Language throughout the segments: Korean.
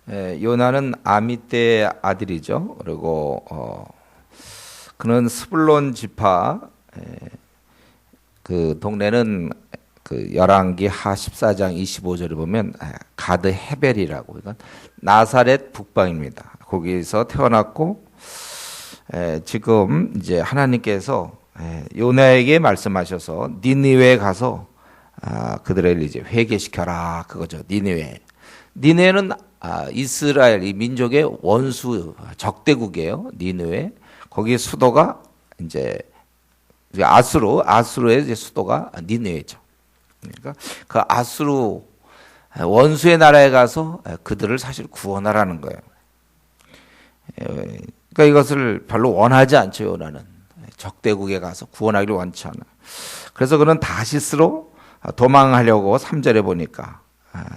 요나는 아미떼의 아들이죠. 그리고 그는 스불론 지파, 그 동네는 그 열왕기 하 14장 25절을 보면 가드 헤벨이라고, 이건 나사렛 북방입니다. 거기서 태어났고, 지금 이제 하나님께서 요나에게 말씀하셔서 니느웨에 가서 그들을 이제 회개시켜라, 그거죠. 니느웨는 이스라엘 이 민족의 원수 적대국이에요. 니느웨. 거기 수도가 이제 아수르의 이제 수도가 니느웨죠. 그러니까 그 아수르 원수의 나라에 가서 그들을 사실 구원하라는 거예요. 그러니까 이것을 별로 원하지 않죠. 요나는 적대국에 가서 구원하기를 원치 않아. 그래서 그는 다시스로 도망하려고 3절에 보니까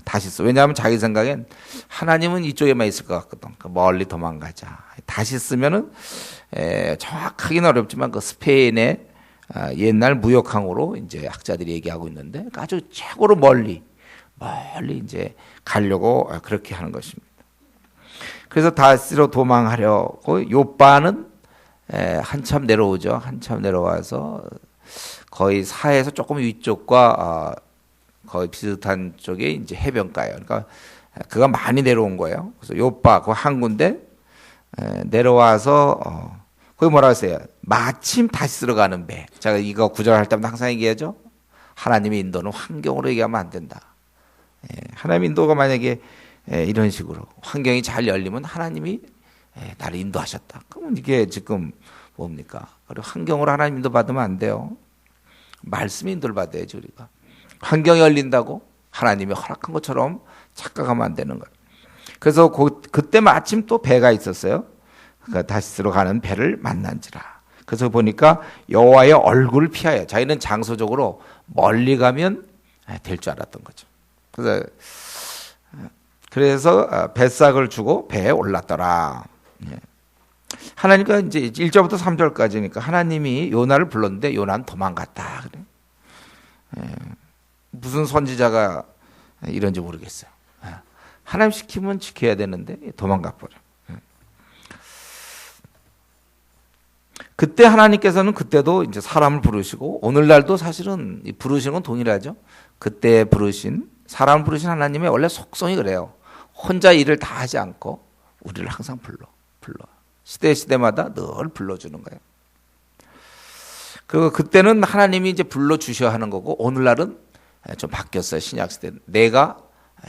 다시스. 왜냐하면 자기 생각엔 하나님은 이쪽에만 있을 것 같거든. 멀리 도망가자. 다시스면은 정확하기는 어렵지만 그 스페인의 옛날 무역항으로 이제 학자들이 얘기하고 있는데 아주 최고로 멀리 이제 가려고 그렇게 하는 것입니다. 그래서 다시스로 도망하려고 요빠는 한참 내려오죠. 한참 내려와서 거의 사해에서 조금 위쪽과 거의 비슷한 쪽에 이제 해변가예요. 그러니까 그가 많이 내려온 거예요. 그래서 요빠 그 한 군데 내려와서 거기 뭐라고 했어요? 마침 다시 들어가는 배. 제가 이거 구절할 때마다 항상 얘기하죠. 하나님의 인도는 환경으로 얘기하면 안 된다. 하나님의 인도가 만약에 이런 식으로 환경이 잘 열리면 하나님이 나를 인도하셨다. 그러면 이게 지금 뭡니까? 그리고 환경으로 하나님 인도 받으면 안 돼요. 말씀의 인도를 받아야죠, 우리가. 환경이 열린다고 하나님이 허락한 것처럼 착각하면 안 되는 거예요. 그래서 그때 마침 또 배가 있었어요. 그러니까 다시스로 가는 배를 만난지라. 그래서 보니까 여호와의 얼굴을 피하여 자기는 장소적으로 멀리 가면 될 줄 알았던 거죠. 그래서 뱃삭을 주고 배에 올랐더라. 하나님과 이제 1절부터 3절까지니까 하나님이 요나를 불렀는데 요나는 도망갔다. 그래. 무슨 선지자가 이런지 모르겠어요. 하나님 시키면 지켜야 되는데 도망가 버려. 그때 하나님께서는 그때도 이제 사람을 부르시고 오늘날도 사실은 부르시는 건 동일하죠. 그때 사람을 부르신 하나님의 원래 속성이 그래요. 혼자 일을 다 하지 않고 우리를 항상 불러. 시대마다 늘 불러주는 거예요. 그리고 그때는 하나님이 이제 불러주셔야 하는 거고 오늘날은 좀 바뀌었어요. 신약시대 내가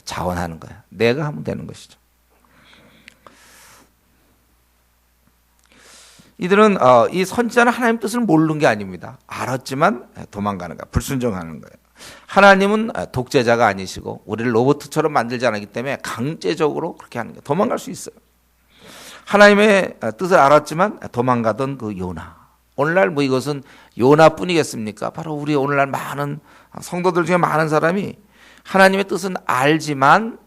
자원하는 거야. 내가 하면 되는 것이죠. 이들은 이 선지자는 하나님 뜻을 모르는 게 아닙니다. 알았지만 도망가는 거야. 불순종하는 거예요. 하나님은 독재자가 아니시고 우리를 로봇처럼 만들지 않았기 때문에 강제적으로 그렇게 하는 거예요. 도망갈 수 있어요. 하나님의 뜻을 알았지만 도망가던 그 요나. 오늘날 뭐 이것은 요나뿐이겠습니까? 바로 우리 오늘날 많은 성도들 중에 많은 사람이 하나님의 뜻은 알지만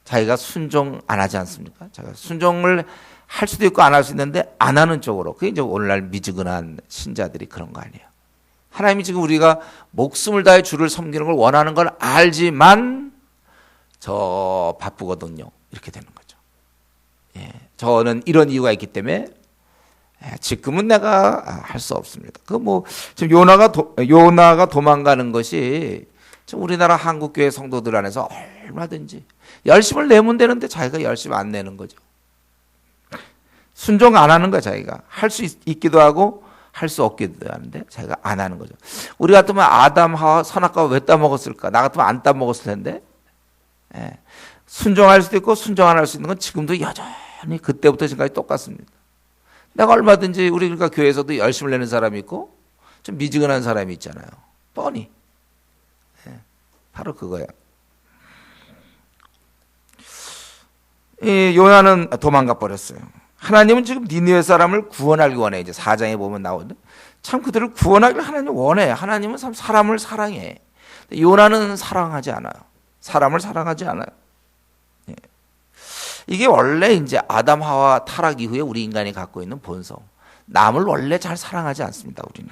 자기가 순종 안 하지 않습니까? 자기가 순종을 할 수도 있고 안 할 수 있는데 안 하는 쪽으로. 그게 이제 오늘날 미지근한 신자들이 그런 거 아니에요. 하나님이 지금 우리가 목숨을 다해 주를 섬기는 걸 원하는 걸 알지만 저 바쁘거든요. 이렇게 되는 거죠. 저는 이런 이유가 있기 때문에 지금은 내가 할 수 없습니다. 지금 요나가 도망가는 것이 지금 우리나라 한국교회 성도들 안에서 얼마든지 열심을 내면 되는데 자기가 열심 안 내는 거죠. 순종 안 하는 거야. 자기가 할 수 있기도 하고 할 수 없기도 하는데 자기가 안 하는 거죠. 우리 같으면 아담 하와 선악과 왜 따먹었을까? 나 같으면 안 따먹었을 텐데. 순종할 수도 있고 순종 안 할 수 있는 건 지금도 여전히 그때부터 지금까지 똑같습니다. 내가 얼마든지 우리가 교회에서도 열심을 내는 사람이 있고 좀 미지근한 사람이 있잖아요. 뻔히. 바로 그거예요. 이 요나는 도망가 버렸어요. 하나님은 지금 니느웨 사람을 구원하기 원해. 이제 4장에 보면 나오는데 참 그들을 구원하기를 하나님 원해. 하나님은 참 사람을 사랑해. 요나는 사랑하지 않아요. 사람을 사랑하지 않아요. 이게 원래 이제 아담 하와 타락 이후에 우리 인간이 갖고 있는 본성. 남을 원래 잘 사랑하지 않습니다. 우리는.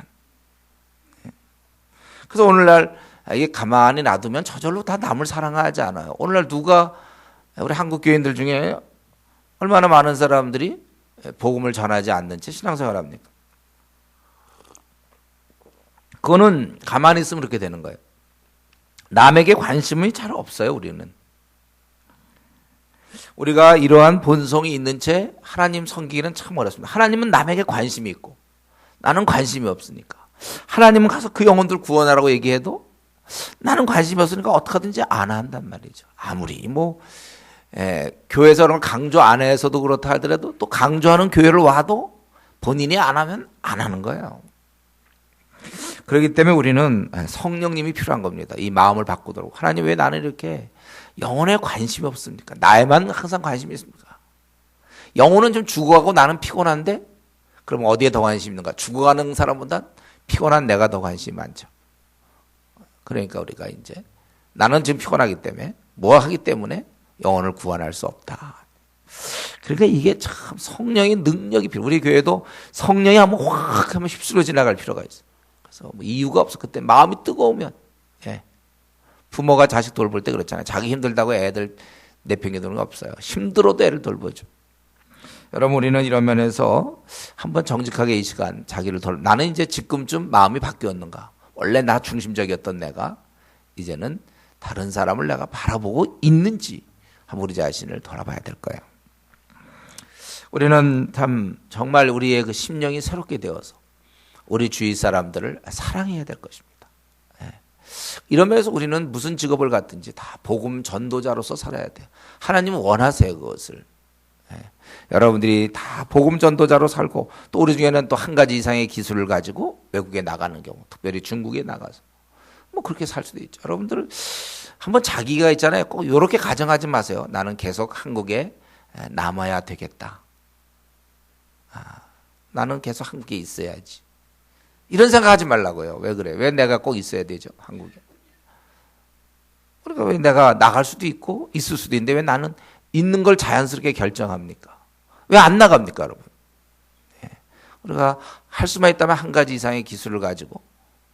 그래서 오늘날 이게 가만히 놔두면 저절로 다 남을 사랑하지 않아요. 오늘날 누가 우리 한국 교인들 중에 얼마나 많은 사람들이 복음을 전하지 않는 채 신앙생활합니까? 그거는 가만히 있으면 그렇게 되는 거예요. 남에게 관심이 잘 없어요, 우리는. 우리가 이러한 본성이 있는 채 하나님 섬기기는 참 어렵습니다. 하나님은 남에게 관심이 있고 나는 관심이 없으니까. 하나님은 가서 그 영혼들 구원하라고 얘기해도 나는 관심이 없으니까 어떻게든지 안 한단 말이죠. 아무리 교회에서 그런 강조 안 해서도 그렇다 하더라도 또 강조하는 교회를 와도 본인이 안 하면 안 하는 거예요. 그렇기 때문에 우리는 성령님이 필요한 겁니다. 이 마음을 바꾸도록. 하나님 왜 나는 이렇게 영혼에 관심이 없습니까? 나에만 항상 관심이 있습니까? 영혼은 좀 죽어가고 나는 피곤한데 그럼 어디에 더 관심이 있는가? 죽어가는 사람보다 피곤한 내가 더 관심이 많죠. 그러니까 우리가 이제 나는 지금 피곤하기 때문에 뭐 하기 때문에 영혼을 구원할 수 없다. 그러니까 이게 참 성령의 능력이 필요. 우리 교회도 성령이 한번 확 하면 휩쓸려 지나갈 필요가 있어요. 그래서 뭐 이유가 없어. 그때 마음이 뜨거우면 부모가 자식 돌볼 때 그렇잖아요. 자기 힘들다고 애들 내팽개도는 거 없어요. 힘들어도 애를 돌보죠. 여러분 우리는 이런 면에서 한번 정직하게 이 시간 자기를 나는 이제 지금쯤 마음이 바뀌었는가. 원래 나 중심적이었던 내가 이제는 다른 사람을 내가 바라보고 있는지 한번 우리 자신을 돌아봐야 될 거예요. 우리는 참 정말 우리의 그 심령이 새롭게 되어서 우리 주위 사람들을 사랑해야 될 것입니다. 이런 면에서 우리는 무슨 직업을 갖든지 다 복음 전도자로서 살아야 돼요. 하나님은 원하세요, 그것을. 여러분들이 다 복음 전도자로 살고 또 우리 중에는 또 한 가지 이상의 기술을 가지고 외국에 나가는 경우, 특별히 중국에 나가서 뭐 그렇게 살 수도 있죠. 여러분들 한번 자기가 있잖아요. 꼭 이렇게 가정하지 마세요. 나는 계속 한국에 남아야 되겠다. 나는 계속 한국에 있어야지. 이런 생각하지 말라고요. 왜 그래? 왜 내가 꼭 있어야 되죠? 한국에. 그러니까 왜 내가 나갈 수도 있고 있을 수도 있는데 왜 나는 있는 걸 자연스럽게 결정합니까? 왜 안 나갑니까, 여러분? 우리가 할 수만 있다면 한 가지 이상의 기술을 가지고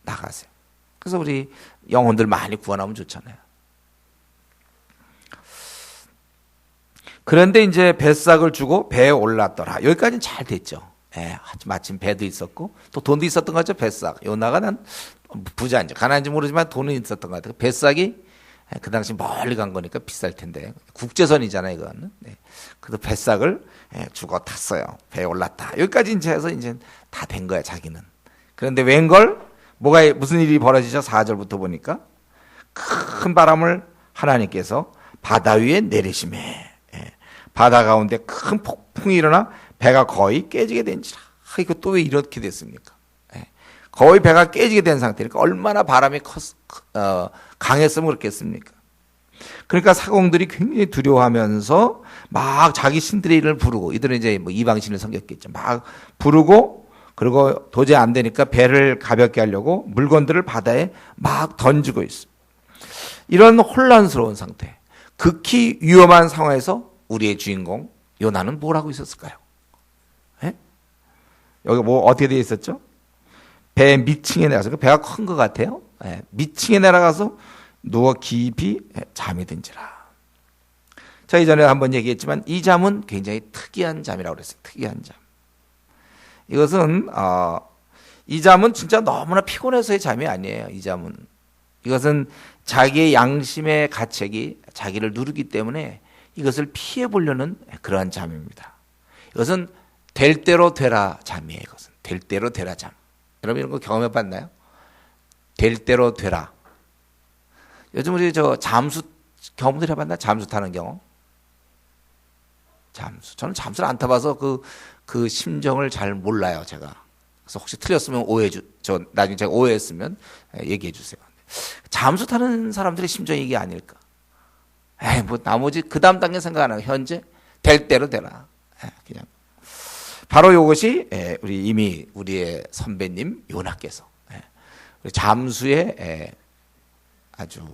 나가세요. 그래서 우리 영혼들 많이 구원하면 좋잖아요. 그런데 이제 뱃삭을 주고 배에 올랐더라. 여기까지는 잘 됐죠. 마침 배도 있었고 또 돈도 있었던 거죠. 뱃삭. 요나가 난 부자인지 가난한지 모르지만 돈은 있었던 것 같아요. 뱃삭이 그 당시 멀리 간 거니까 비쌀 텐데 국제선이잖아요, 이거는. 그래서 뱃삭을 주고 탔어요. 배에 올랐다. 여기까지 이제 해서 이제 다 된 거야, 자기는. 그런데 웬걸 무슨 일이 벌어지죠? 4절부터 보니까 큰 바람을 하나님께서 바다 위에 내리심에 바다 가운데 큰 폭풍이 일어나 배가 거의 깨지게 된지라. 이거 또 왜 이렇게 됐습니까? 거의 배가 깨지게 된 상태니까 얼마나 바람이 강했으면 그렇겠습니까? 그러니까 사공들이 굉장히 두려워하면서 막 자기 신들의 이름을 부르고, 이들은 이제 뭐 이방신을 섬겼겠죠. 막 부르고, 그리고 도저히 안 되니까 배를 가볍게 하려고 물건들을 바다에 막 던지고 있어. 이런 혼란스러운 상태, 극히 위험한 상황에서 우리의 주인공 요나는 뭘 하고 있었을까요? 여기 뭐 어떻게 되어 있었죠? 배 밑층에 내려가서, 배가 큰 것 같아요. 밑층에 내려가서 누워 깊이 잠이 든지라. 자, 이전에 한번 얘기했지만 이 잠은 굉장히 특이한 잠이라고 그랬어요. 특이한 잠. 이 잠은 진짜 너무나 피곤해서의 잠이 아니에요. 이 잠은. 이것은 자기의 양심의 가책이 자기를 누르기 때문에 이것을 피해 보려는 그러한 잠입니다. 이것은 될 대로 되라 잠이에요. 이것은 될 대로 되라 잠. 여러분 이런 거 경험해 봤나요? 될 대로 되라. 요즘 우리 잠수 경험들 해봤나? 잠수 타는 경험? 잠수. 저는 잠수를 안 타봐서 그 심정을 잘 몰라요, 제가. 그래서 혹시 틀렸으면 나중에 제가 오해했으면 얘기해 주세요. 잠수 타는 사람들의 심정이 이게 아닐까? 나머지 그 다음 단계 생각 안 하고 현재 될 대로 되라. 그냥. 바로 이것이 이미 우리의 선배님 요나께서 잠수에 아주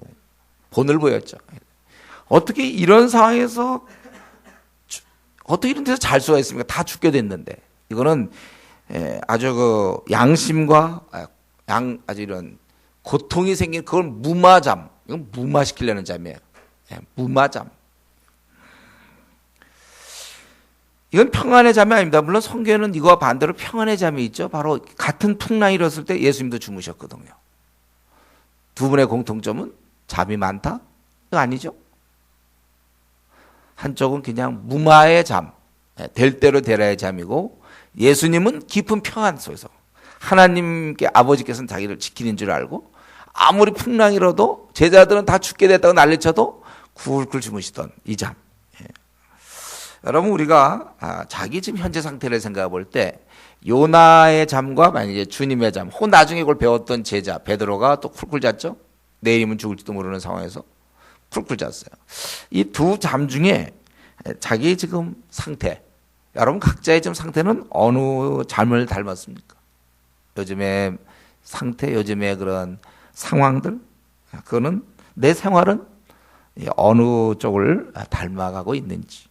본을 보였죠. 어떻게 이런 상황에서 어떻게 이런 데서 잘 수가 있습니까? 다 죽게 됐는데. 이거는 아주 양심과 아주 이런 고통이 생긴 그걸 무마잠. 이건 무마시키려는 잠이에요. 무마잠. 이건 평안의 잠이 아닙니다. 물론 성경에는 이거와 반대로 평안의 잠이 있죠. 바로 같은 풍랑이 일었을 때 예수님도 주무셨거든요. 두 분의 공통점은 잠이 많다? 이거 아니죠. 한쪽은 그냥 무마의 잠, 될 대로 되라의 잠이고, 예수님은 깊은 평안 속에서 하나님께 아버지께서는 자기를 지키는 줄 알고 아무리 풍랑이 일어도 제자들은 다 죽게 됐다고 난리쳐도 굴굴 주무시던 이 잠. 여러분, 우리가 자기 지금 현재 상태를 생각해 볼 때 요나의 잠과 만약에 주님의 잠, 혹은 나중에 그걸 배웠던 제자 베드로가 또 쿨쿨 잤죠. 내일이면 죽을지도 모르는 상황에서 쿨쿨 잤어요. 이 두 잠 중에 자기 지금 상태, 여러분 각자의 지금 상태는 어느 잠을 닮았습니까? 요즘의 상태, 요즘의 그런 상황들, 그거는 내 생활은 어느 쪽을 닮아가고 있는지.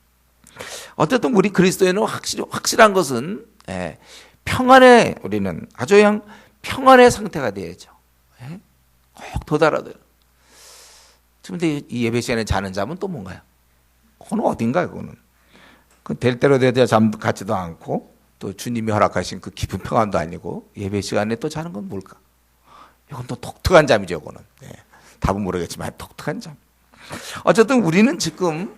어쨌든 우리 그리스도인은 확실한 것은 평안에, 우리는 아주 그냥 평안의 상태가 되어야죠. 꼭 도달하도록. 근데 이 예배 시간에 자는 잠은 또 뭔가요? 그건 어딘가요? 그거는 될 대로 되야 잠 같지도 않고, 또 주님이 허락하신 그 깊은 평안도 아니고, 예배 시간에 또 자는 건 뭘까? 이건 또 독특한 잠이죠. 그거는 답은 모르겠지만 독특한 잠. 어쨌든 우리는 지금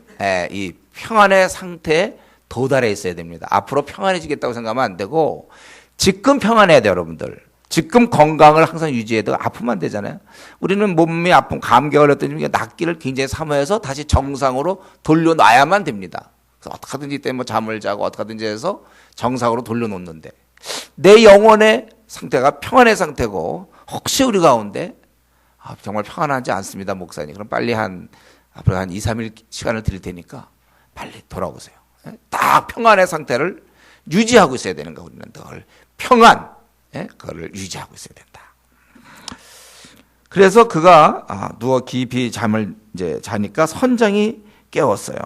이 평안의 상태에 도달해 있어야 됩니다. 앞으로 평안해지겠다고 생각하면 안 되고, 지금 평안해야 돼요. 여러분들 지금 건강을 항상 유지해도 아프면 안 되잖아요. 우리는 몸이 아픈 감기가 걸렸더니 낫기를 굉장히 사모해서 다시 정상으로 돌려놔야만 됩니다. 그래서 어떻게 하든지 때문에 잠을 자고 어떻게 하든지 해서 정상으로 돌려놓는데, 내 영혼의 상태가 평안의 상태고, 혹시 우리 가운데 정말 평안하지 않습니다, 목사님. 그럼 빨리 앞으로 한 2, 3일 시간을 드릴 테니까 빨리 돌아오세요. 딱 평안의 상태를 유지하고 있어야 되는 거. 우리는 늘 평안, 그거를 유지하고 있어야 된다. 그래서 그가 누워 깊이 잠을 이제 자니까 선장이 깨웠어요.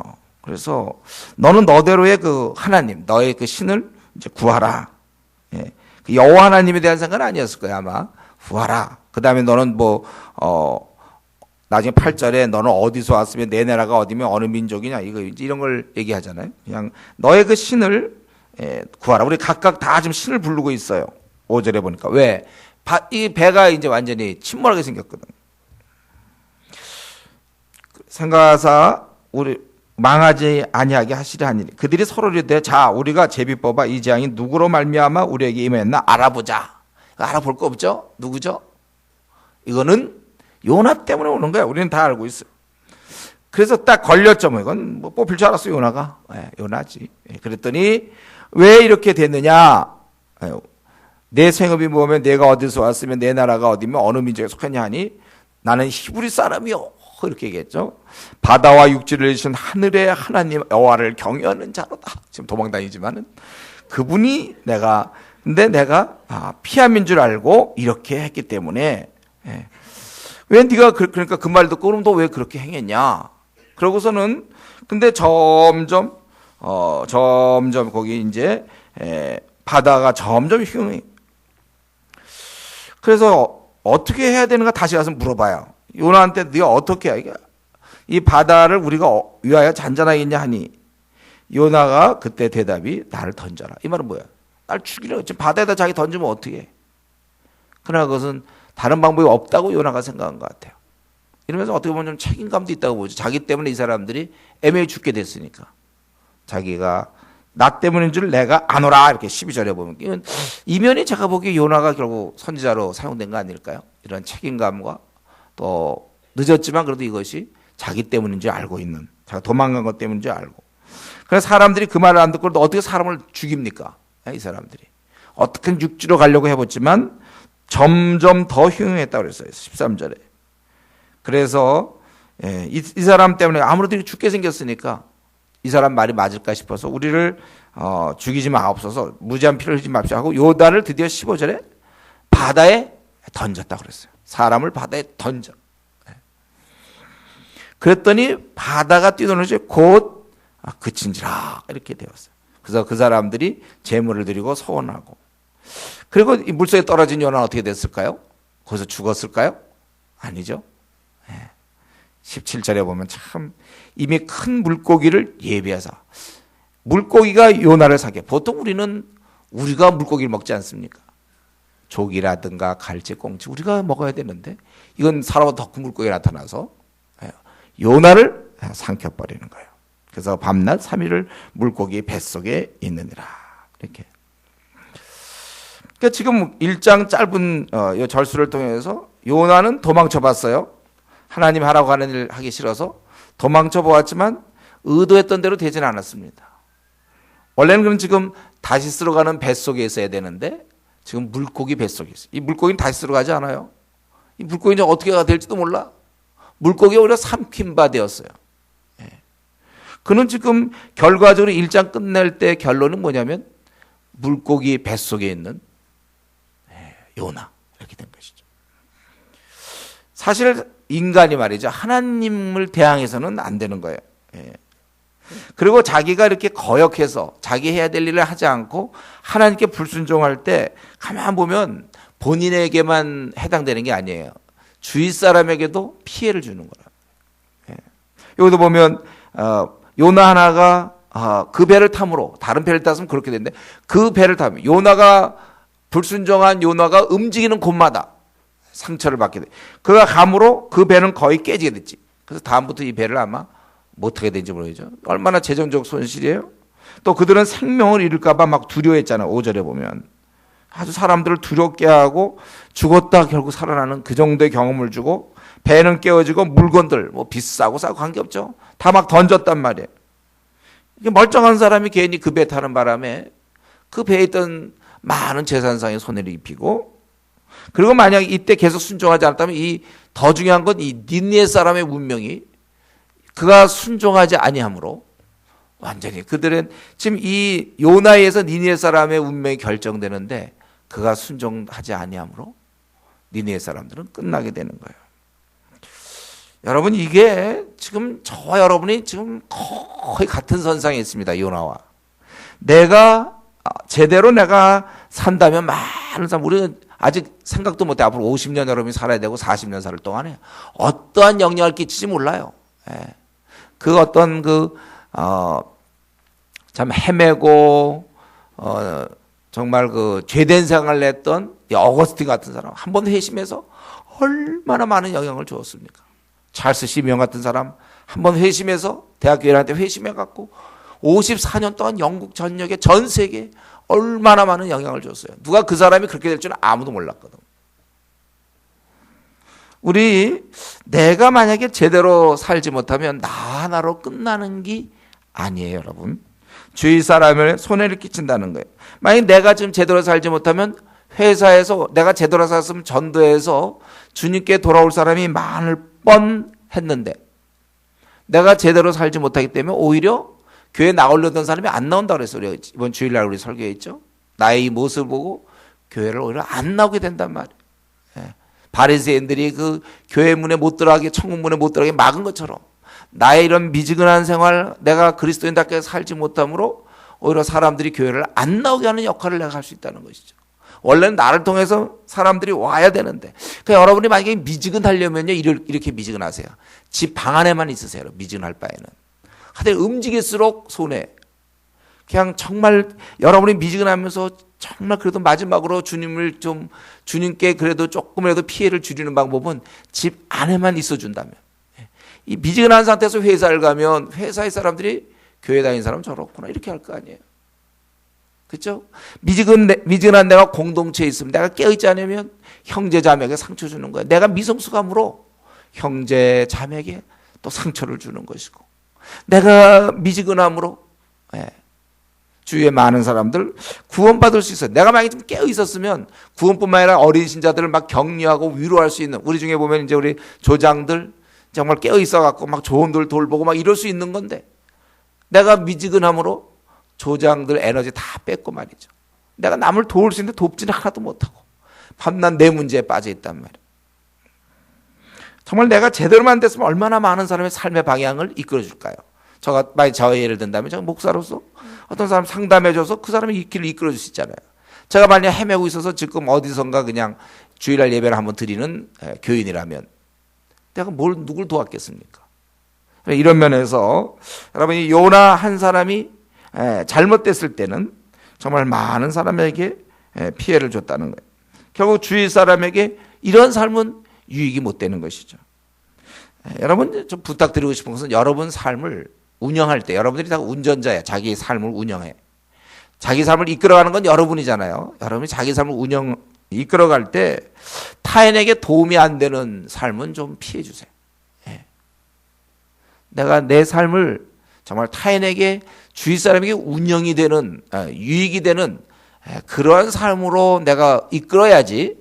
그래서 너는 너대로의 그 하나님, 너의 그 신을 이제 구하라. 그 여호와 하나님에 대한 생각은 아니었을 거예요, 아마. 구하라. 그 다음에 너는 나중에 8절에 너는 어디서 왔으면 내 나라가 어디면 어느 민족이냐, 이런 걸 얘기하잖아요. 그냥 너의 그 신을 구하라. 우리 각각 다 지금 신을 부르고 있어요. 5절에 보니까. 왜? 이 배가 이제 완전히 침몰하게 생겼거든. 생각하사 우리 망하지 아니하게 하시려 하니니 그들이 서로 이르되 자 우리가 제비 뽑아 이 재앙이 누구로 말미암아 우리에게 임했나 알아보자. 알아볼 거 없죠? 누구죠? 이거는 요나 때문에 오는 거야. 우리는 다 알고 있어요. 그래서 딱 걸렸죠. 이건 뽑힐 줄 알았어요. 요나가. 요나지. 그랬더니 왜 이렇게 됐느냐. 내 생업이 뭐면 내가 어디서 왔으면 내 나라가 어디면 어느 민족에 속했냐 하니 나는 히브리 사람이요. 이렇게 얘기했죠. 바다와 육지를 지으신 하늘의 하나님 여호와를 경외하는 자로다. 지금 도망다니지만은 그분이 근데 내가 피함인 줄 알고 이렇게 했기 때문에 왜 네가 그러니까 그 말 듣고 그럼 너 왜 그렇게 행했냐? 그러고서는 근데 점점 거기 이제 바다가 점점 흉해. 그래서 어떻게 해야 되는가 다시 가서 물어봐요. 요나한테 네가 어떻게 해? 이 바다를 우리가 위하여 잔잔하겠냐 하니 요나가 그때 대답이 나를 던져라. 이 말은 뭐야? 날 죽이려. 지금 바다에다 자기 던지면 어떻게 해? 그러나 그것은 다른 방법이 없다고 요나가 생각한 것 같아요. 이러면서 어떻게 보면 좀 책임감도 있다고 보죠. 자기 때문에 이 사람들이 애매히 죽게 됐으니까. 자기가 나 때문인 줄 내가 아노라 이렇게 12절에 보면 이건 이면이 제가 보기에 요나가 결국 선지자로 사용된 거 아닐까요? 이런 책임감과 또 늦었지만 그래도 이것이 자기 때문인 줄 알고 있는, 자기가 도망간 것 때문인 줄 알고. 그래서 사람들이 그 말을 안 듣고 어떻게 사람을 죽입니까? 이 사람들이 어떻게 육지로 가려고 해봤지만 점점 더 흉흉했다고 그랬어요. 13절에. 그래서 이 사람 때문에 아무래도 죽게 생겼으니까 이 사람 말이 맞을까 싶어서 우리를 죽이지 마옵소서, 무지한 피를 흘리지 맙시오 하고 요단을 드디어 15절에 바다에 던졌다고 그랬어요. 사람을 바다에 던져. 그랬더니 바다가 뛰노는지 곧 그친지라 이렇게 되었어요. 그래서 그 사람들이 제물을 드리고 서원하고, 그리고 이 물속에 떨어진 요나는 어떻게 됐을까요? 거기서 죽었을까요? 아니죠. 17절에 보면 참 이미 큰 물고기를 예비해서 물고기가 요나를 사게. 보통 우리가 물고기를 먹지 않습니까? 조기라든가 갈치, 꽁치 우리가 먹어야 되는데 이건 사람보다 더 큰 물고기가 나타나서 요나를 삼켜버리는 거예요. 그래서 밤낮 3일을 물고기 뱃속에 있느니라. 이렇게. 그러니까 지금 1장 짧은 이 절수를 통해서 요나는 도망쳐봤어요. 하나님 하라고 하는 일 하기 싫어서 도망쳐보았지만 의도했던 대로 되지는 않았습니다. 원래는 그럼 지금 다시스로 가는 뱃속에 있어야 되는데 지금 물고기 뱃속에 있어요. 이 물고기는 다시스로 가지 않아요. 이 물고기는 어떻게 될지도 몰라. 물고기가 오히려 삼킨 바 되었어요. 그는 지금 결과적으로 1장 끝낼 때 결론은 뭐냐면 물고기 뱃속에 있는 요나 이렇게 된 것이죠. 사실 인간이 말이죠. 하나님을 대항해서는 안 되는 거예요. 그리고 자기가 이렇게 거역해서 자기 해야 될 일을 하지 않고 하나님께 불순종할 때 가만 보면 본인에게만 해당되는 게 아니에요. 주위 사람에게도 피해를 주는 거라. 여기도 보면 요나 하나가 그 배를 탐으로 다른 배를 탔으면 그렇게 되는데 그 배를 타면 요나가 불순종한 요나가 움직이는 곳마다 상처를 받게 돼. 그가 감으로 그 배는 거의 깨지게 됐지. 그래서 다음부터 이 배를 아마 못 하게 된지 모르겠죠. 얼마나 재정적 손실이에요. 또 그들은 생명을 잃을까 봐 막 두려워했잖아요. 5절에 보면 아주 사람들을 두렵게 하고 죽었다 결국 살아나는 그 정도의 경험을 주고 배는 깨어지고 물건들 뭐 비싸고 싸고 관계없죠. 다 막 던졌단 말이에요. 이게 멀쩡한 사람이 괜히 그 배 타는 바람에 그 배에 있던 많은 재산상의 손해를 입히고 그리고 만약 이때 계속 순종하지 않았다면 이 더 중요한 건 이 니느웨 사람의 운명이 그가 순종하지 아니함으로 완전히 그들은 지금 이 요나에서 니느웨 사람의 운명이 결정되는데 그가 순종하지 아니함으로 니느웨 사람들은 끝나게 되는 거예요. 여러분 이게 지금 저와 여러분이 지금 거의 같은 선상에 있습니다. 요나와 내가 제대로 산다면 많은 사람 우리는 아직 생각도 못해. 앞으로 50년 여러분이 살아야 되고 40년 살 동안에 어떠한 영향을 끼칠지 몰라요. 그 어떤 참 헤매고 정말 그 죄된 생활을 했던 어거스틴 같은 사람 한 번 회심해서 얼마나 많은 영향을 주었습니까? 찰스 시미온 같은 사람 한 번 회심해서 대학교 1학년 때 회심해갖고 54년 동안 영국 전역에 전 세계에 얼마나 많은 영향을 줬어요. 누가 그 사람이 그렇게 될 줄은 아무도 몰랐거든. 내가 만약에 제대로 살지 못하면 나 하나로 끝나는 게 아니에요, 여러분. 주위 사람을 손해를 끼친다는 거예요. 만약 내가 지금 제대로 살지 못하면 회사에서 내가 제대로 살았으면 전도해서 주님께 돌아올 사람이 많을 뻔했는데 내가 제대로 살지 못하기 때문에 오히려 교회 나오려던 사람이 안 나온다고 그랬어요. 우리 이번 주일날 우리 설교했죠. 나의 이 모습을 보고 교회를 오히려 안 나오게 된단 말이에요. 바리새인들이 그 교회 문에 못 들어가게 천국 문에 못 들어가게 막은 것처럼 나의 이런 미지근한 생활 내가 그리스도인답게 살지 못함으로 오히려 사람들이 교회를 안 나오게 하는 역할을 내가 할 수 있다는 것이죠. 원래는 나를 통해서 사람들이 와야 되는데 그러니까 여러분이 만약에 미지근하려면요 이렇게 미지근하세요. 집 방 안에만 있으세요. 미지근할 바에는. 하여튼 움직일수록 손해. 그냥 정말 여러분이 미지근하면서 정말 그래도 마지막으로 주님께 그래도 조금이라도 피해를 줄이는 방법은 집 안에만 있어준다면. 이 미지근한 상태에서 회사를 가면 회사의 사람들이 교회 다니는 사람 저렇구나 이렇게 할 거 아니에요. 그렇죠? 미지근한 내가 공동체에 있으면 내가 깨어있지 않으면 형제 자매에게 상처 주는 거야. 내가 미성숙함으로 형제 자매에게 또 상처를 주는 것이고 내가 미지근함으로 주위에 많은 사람들 구원받을 수 있어요. 내가 만약에 좀 깨어 있었으면 구원뿐만 아니라 어린 신자들을 막 격려하고 위로할 수 있는 우리 중에 보면 이제 우리 조장들 정말 깨어 있어갖고 막 조언들 돌보고 막 이럴 수 있는 건데 내가 미지근함으로 조장들 에너지 다 뺐고 말이죠. 내가 남을 도울 수 있는데 돕지는 하나도 못하고 밤낮 내 문제에 빠져 있단 말이에요. 정말 내가 제대로만 됐으면 얼마나 많은 사람의 삶의 방향을 이끌어 줄까요? 만약 저의 예를 든다면 제가 목사로서 어떤 사람 상담해줘서 그 사람의 길을 이끌어 줄 수 있잖아요. 제가 만약 헤매고 있어서 지금 어디선가 그냥 주일날 예배를 한번 드리는 교인이라면 내가 누굴 도왔겠습니까? 이런 면에서 여러분이 요나 한 사람이 잘못됐을 때는 정말 많은 사람에게 피해를 줬다는 거예요. 결국 주위 사람에게 이런 삶은 유익이 못 되는 것이죠. 여러분, 좀 부탁드리고 싶은 것은 여러분 삶을 운영할 때 여러분들이 다 운전자야. 자기 삶을 운영해. 자기 삶을 이끌어가는 건 여러분이잖아요. 여러분이 자기 삶을 이끌어갈 때 타인에게 도움이 안 되는 삶은 좀 피해 주세요. 내가 내 삶을 정말 타인에게 주위 사람에게 운영이 되는 유익이 되는 그러한 삶으로 내가 이끌어야지.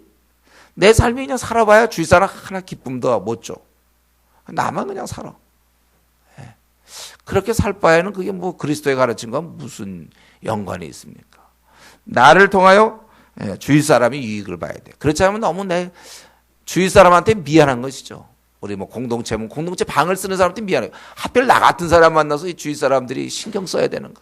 내 삶이 그냥 살아봐야 주위 사람 하나 기쁨도 못 줘. 나만 그냥 살아. 그렇게 살 바에는 그게 뭐 그리스도의 가르침과 무슨 연관이 있습니까? 나를 통하여 주위 사람이 유익을 봐야 돼. 그렇지 않으면 너무 내 주위 사람한테 미안한 것이죠. 우리 뭐 공동체면 공동체 방을 쓰는 사람한테 미안해요. 하필 나 같은 사람 만나서 이 주위 사람들이 신경 써야 되는가?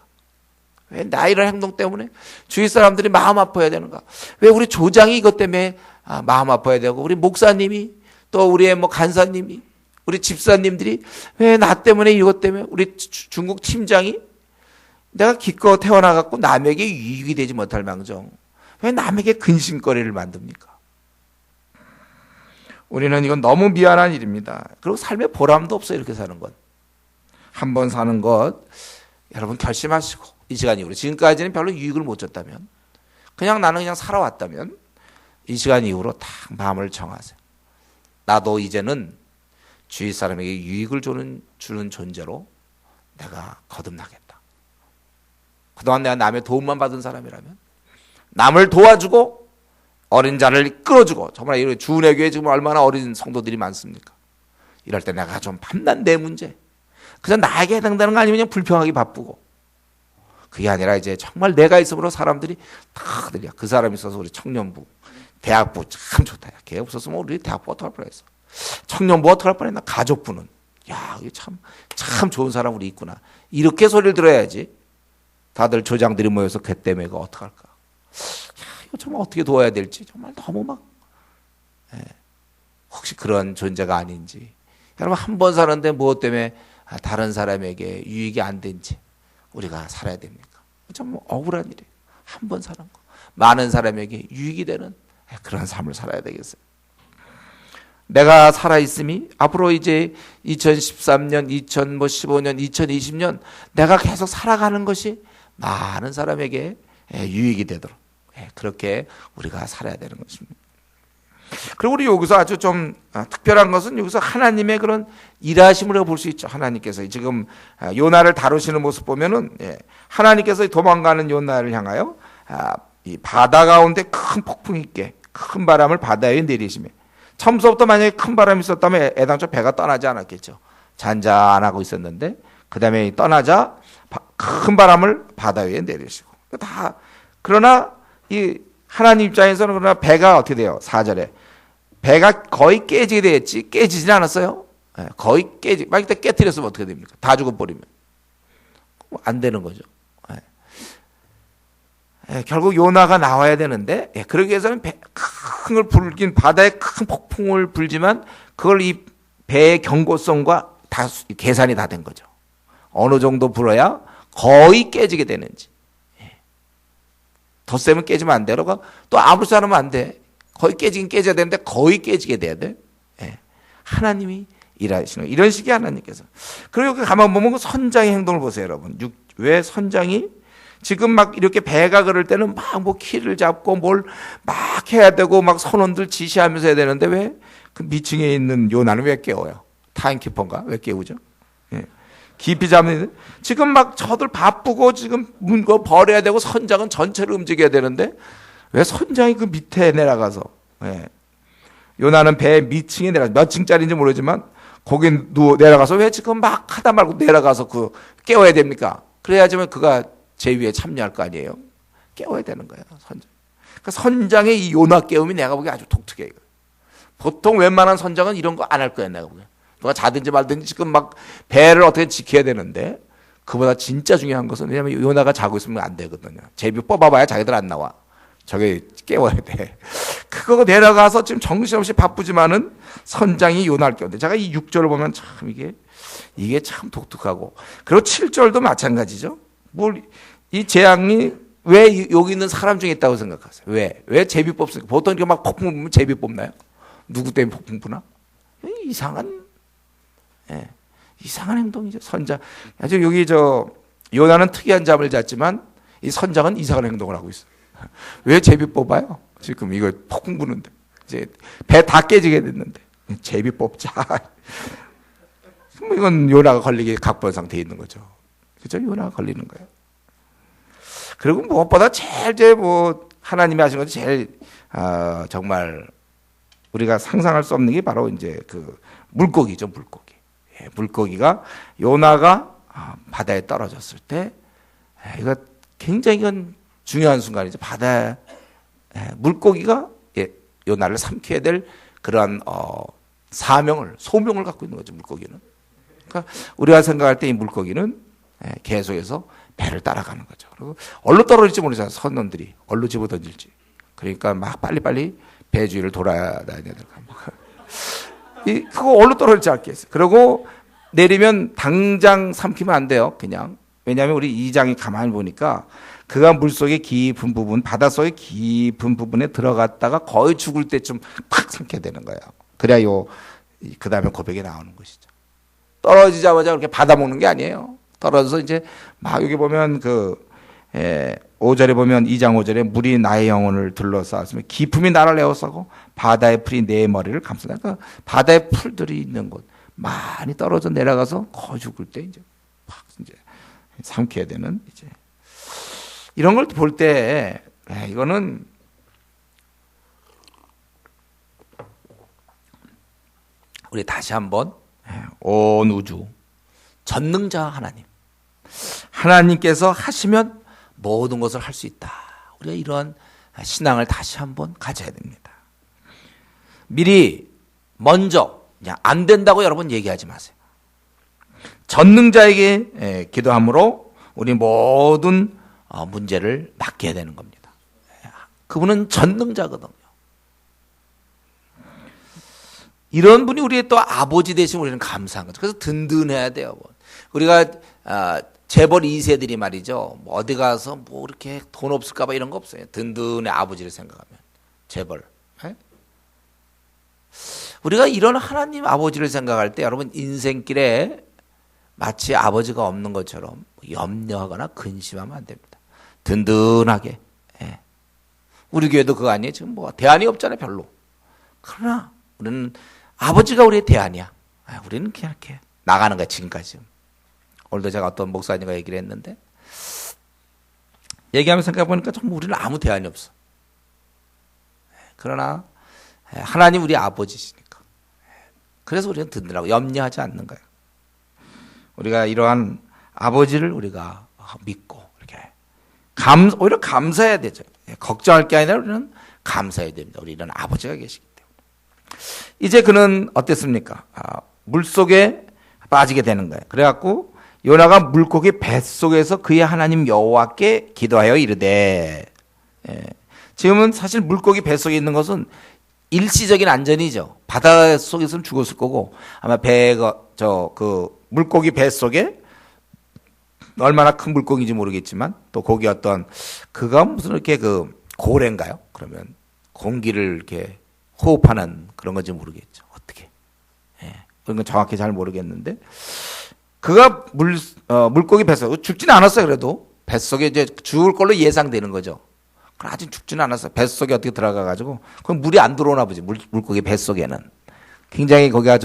왜 나 이런 행동 때문에 주위 사람들이 마음 아파야 되는가? 왜 우리 조장이 이것 때문에 마음 아파야 되고 우리 목사님이 또 우리의 뭐 간사님이 우리 집사님들이 왜 나 때문에 이것 때문에 우리 중국 팀장이 내가 기껏 태어나갖고 남에게 유익이 되지 못할 망정 왜 남에게 근심거리를 만듭니까? 우리는 이건 너무 미안한 일입니다. 그리고 삶의 보람도 없어요. 이렇게 사는 건. 한 번 사는 것 여러분 결심하시고 이 시간 이후로 지금까지는 별로 유익을 못 줬다면 그냥 나는 그냥 살아왔다면 이 시간 이후로 딱 마음을 정하세요. 나도 이제는 주위 사람에게 유익을 주는 존재로 내가 거듭나겠다. 그동안 내가 남의 도움만 받은 사람이라면 남을 도와주고 어린 자를 끌어주고 정말 이 주은혜 교회 지금 얼마나 어린 성도들이 많습니까? 이럴 때 내가 좀 밤낮 내 문제 그냥 나에게 해당되는 거 아니면 그냥 불평하기 바쁘고 그게 아니라 이제 정말 내가 있으므로 사람들이 다들 그 사람이 있어서 우리 청년부 대학부 참 좋다. 걔 없었으면 우리 대학부 어떡할 뻔했어. 청년부 어떡할 뻔했나. 가족부는 야 이게 참 좋은 사람 우리 있구나. 이렇게 소리를 들어야지. 다들 조장들이 모여서 걔 때문에 그 어떡할까. 이거 정말 어떻게 도와야 될지 정말 너무 막 혹시 그런 존재가 아닌지. 여러분 한 번 사는데 무엇 때문에 다른 사람에게 유익이 안 된지 우리가 살아야 됩니까? 정말 억울한 일이에요. 한 번 사는 거. 많은 사람에게 유익이 되는 그런 삶을 살아야 되겠어요. 내가 살아있음이 앞으로 이제 2013년, 2015년, 2020년 내가 계속 살아가는 것이 많은 사람에게 유익이 되도록 그렇게 우리가 살아야 되는 것입니다. 그리고 우리 여기서 아주 좀 특별한 것은 여기서 하나님의 그런 일하심을 볼 수 있죠. 하나님께서 지금 요나를 다루시는 모습 보면은 하나님께서 도망가는 요나를 향하여 이 바다 가운데 큰 폭풍이 있게 큰 바람을 바다 위에 내리시며 처음부터 만약에 큰 바람이 있었다면 애당초 배가 떠나지 않았겠죠. 잔잔하고 있었는데 그 다음에 떠나자 큰 바람을 바다 위에 내리시고 그러나 이 하나님 입장에서는 그러나 배가 어떻게 돼요? 4절에 배가 거의 깨지게 되었지 깨지진 않았어요. 거의 만약에 깨트렸으면 어떻게 됩니까? 다 죽어버리면 안 되는 거죠. 결국 요나가 나와야 되는데 그러기 위해서는 바다에 큰 폭풍을 불지만 그걸 이 배의 경고성과 다 계산이 다 된 거죠. 어느 정도 불어야 거의 깨지게 되는지. 더 세면 깨지면 안 돼. 또 아무렇지 않으면 안 돼. 거의 깨지긴 깨져야 되는데 거의 깨지게 돼야 돼. 하나님이 일하시는 이런 식의 하나님께서. 그리고 가만 보면 그 선장의 행동을 보세요, 여러분. 왜 선장이 지금 막 이렇게 배가 그럴 때는 막 뭐 키를 잡고 뭘 막 해야 되고 막 선원들 지시하면서 해야 되는데 왜 그 미층에 있는 요나는 왜 깨워요? 타임키퍼인가? 왜 깨우죠? 깊이 잡는 지금 막 저들 바쁘고 지금 문거 버려야 되고 선장은 전체를 움직여야 되는데 왜 선장이 그 밑에 내려가서 요나는 배 밑층에 내려가서 몇 층짜리인지 모르지만 거기 내려가서 왜 지금 막 하다 말고 내려가서 그 깨워야 됩니까? 그래야지만 그가 제위에 참여할 거 아니에요. 깨워야 되는 거예요. 선장. 그러니까 선장의 이 요나 깨움이 내가 보기에 아주 독특해요. 보통 웬만한 선장은 이런 거 안 할 거야 내가 보기에. 누가 자든지 말든지 지금 막 배를 어떻게 지켜야 되는데 그보다 진짜 중요한 것은 왜냐하면 요나가 자고 있으면 안 되거든요. 제비 뽑아봐야 자기들 안 나와. 저게 깨워야 돼. 그거 내려가서 지금 정신없이 바쁘지만은 선장이 요나를 깨운데 제가 이 6절을 보면 참 이게 참 독특하고 그리고 7절도 마찬가지죠. 이 재앙이 왜 여기 있는 사람 중에 있다고 생각하세요? 왜 제비 뽑습니까? 보통 이렇게 막 폭풍 부면 제비 뽑나요? 누구 때문에 폭풍 부나? 이상한 행동이죠. 선자. 아주 여기 요나는 특이한 잠을 잤지만 이 선장은 이상한 행동을 하고 있어요. 왜 제비 뽑아요? 지금 이거 폭풍 부는데 이제 배 다 깨지게 됐는데 제비 뽑자. 이건 요나가 걸리게 각본 상태에 있는 거죠. 그죠? 요나가 걸리는 거예요. 그리고 무엇보다 제일 하나님이 하신 것이 제일 정말 우리가 상상할 수 없는 게 바로 이제 그 물고기죠, 물고기. 물고기가 요나가 바다에 떨어졌을 때 이거 굉장히 중요한 순간이죠. 바다에 물고기가 요나를 삼켜야 될 그러한 소명을 갖고 있는 거죠, 물고기는. 그러니까 우리가 생각할 때 이 물고기는 계속해서 배를 따라가는 거죠. 그리고 얼로 떨어질지 모르잖아요. 선원들이 얼로 집어 던질지. 그러니까 막 빨리빨리 배 주위를 돌아다녀야 될 거예요. 그거 얼로 떨어질지 않겠어요. 그리고 내리면 당장 삼키면 안 돼요. 그냥. 왜냐하면 우리 2장이 가만히 보니까 그가 물속의 깊은 부분, 바닷속의 깊은 부분에 들어갔다가 거의 죽을 때쯤 팍 삼켜야 되는 거예요. 그래야 그 다음에 고백이 나오는 것이죠. 떨어지자마자 그렇게 받아먹는 게 아니에요. 떨어져서 이제 막 여기 보면 5절에 보면 2장 5절에 물이 나의 영혼을 둘러싸았으며 기품이 나를 에워싸고 바다의 풀이 내 머리를 감싸다. 그러니까 바다의 풀들이 있는 곳 많이 떨어져 내려가서 거의 죽을 때 이제 막 이제 삼켜야 되는 이제 이런 걸 볼 때 이거는 우리 다시 한번 온 우주 전능자 하나님께서 하시면 모든 것을 할 수 있다. 우리가 이런 신앙을 다시 한번 가져야 됩니다. 미리 먼저 그냥 안 된다고 여러분 얘기하지 마세요. 전능자에게 기도함으로 우리 모든 문제를 맡겨야 되는 겁니다. 그분은 전능자거든요. 이런 분이 우리의 또 아버지 되시면 우리는 감사한 거죠. 그래서 든든해야 돼요. 우리가 재벌 2세들이 말이죠. 어디 가서 이렇게 돈 없을까 봐 이런 거 없어요. 든든해 아버지를 생각하면. 재벌. 우리가 이런 하나님 아버지를 생각할 때 여러분 인생길에 마치 아버지가 없는 것처럼 염려하거나 근심하면 안 됩니다. 든든하게. 우리 교회도 그거 아니에요? 지금 대안이 없잖아요, 별로. 그러나 우리는 아버지가 우리의 대안이야. 우리는 그냥 이렇게 나가는 거야, 지금까지. 오늘도 제가 어떤 목사님과 얘기를 했는데, 얘기하면서 생각해보니까 정말 우리는 아무 대안이 없어. 그러나, 하나님 우리 아버지시니까. 그래서 우리는 든든하고 염려하지 않는 거예요. 우리가 이러한 아버지를 우리가 믿고, 이렇게. 오히려 감사해야 되죠. 걱정할 게 아니라 우리는 감사해야 됩니다. 우리 이런 아버지가 계시기 때문에. 이제 그는 어땠습니까? 물속에 빠지게 되는 거예요. 그래갖고 요나가 물고기 뱃속에서 그의 하나님 여호와께 기도하여 이르되, 지금은 사실 물고기 뱃속에 있는 것은 일시적인 안전이죠. 바다 속에서는 죽었을 거고 아마 물고기 뱃속에 얼마나 큰 물고기인지 모르겠지만 또 거기 그가 무슨 이렇게 고래인가요? 그러면 공기를 이렇게 호흡하는 그런 건지 모르겠죠. 어떻게? 그런 건 정확히 잘 모르겠는데 그가 물고기 뱃속에 죽지는 않았어요. 그래도 뱃속에 이제 죽을 걸로 예상되는 거죠. 아직 죽지는 않았어요. 뱃속에 어떻게 들어가가지고 그럼 물이 안 들어오나 보지. 물고기 뱃속에는 굉장히 거기가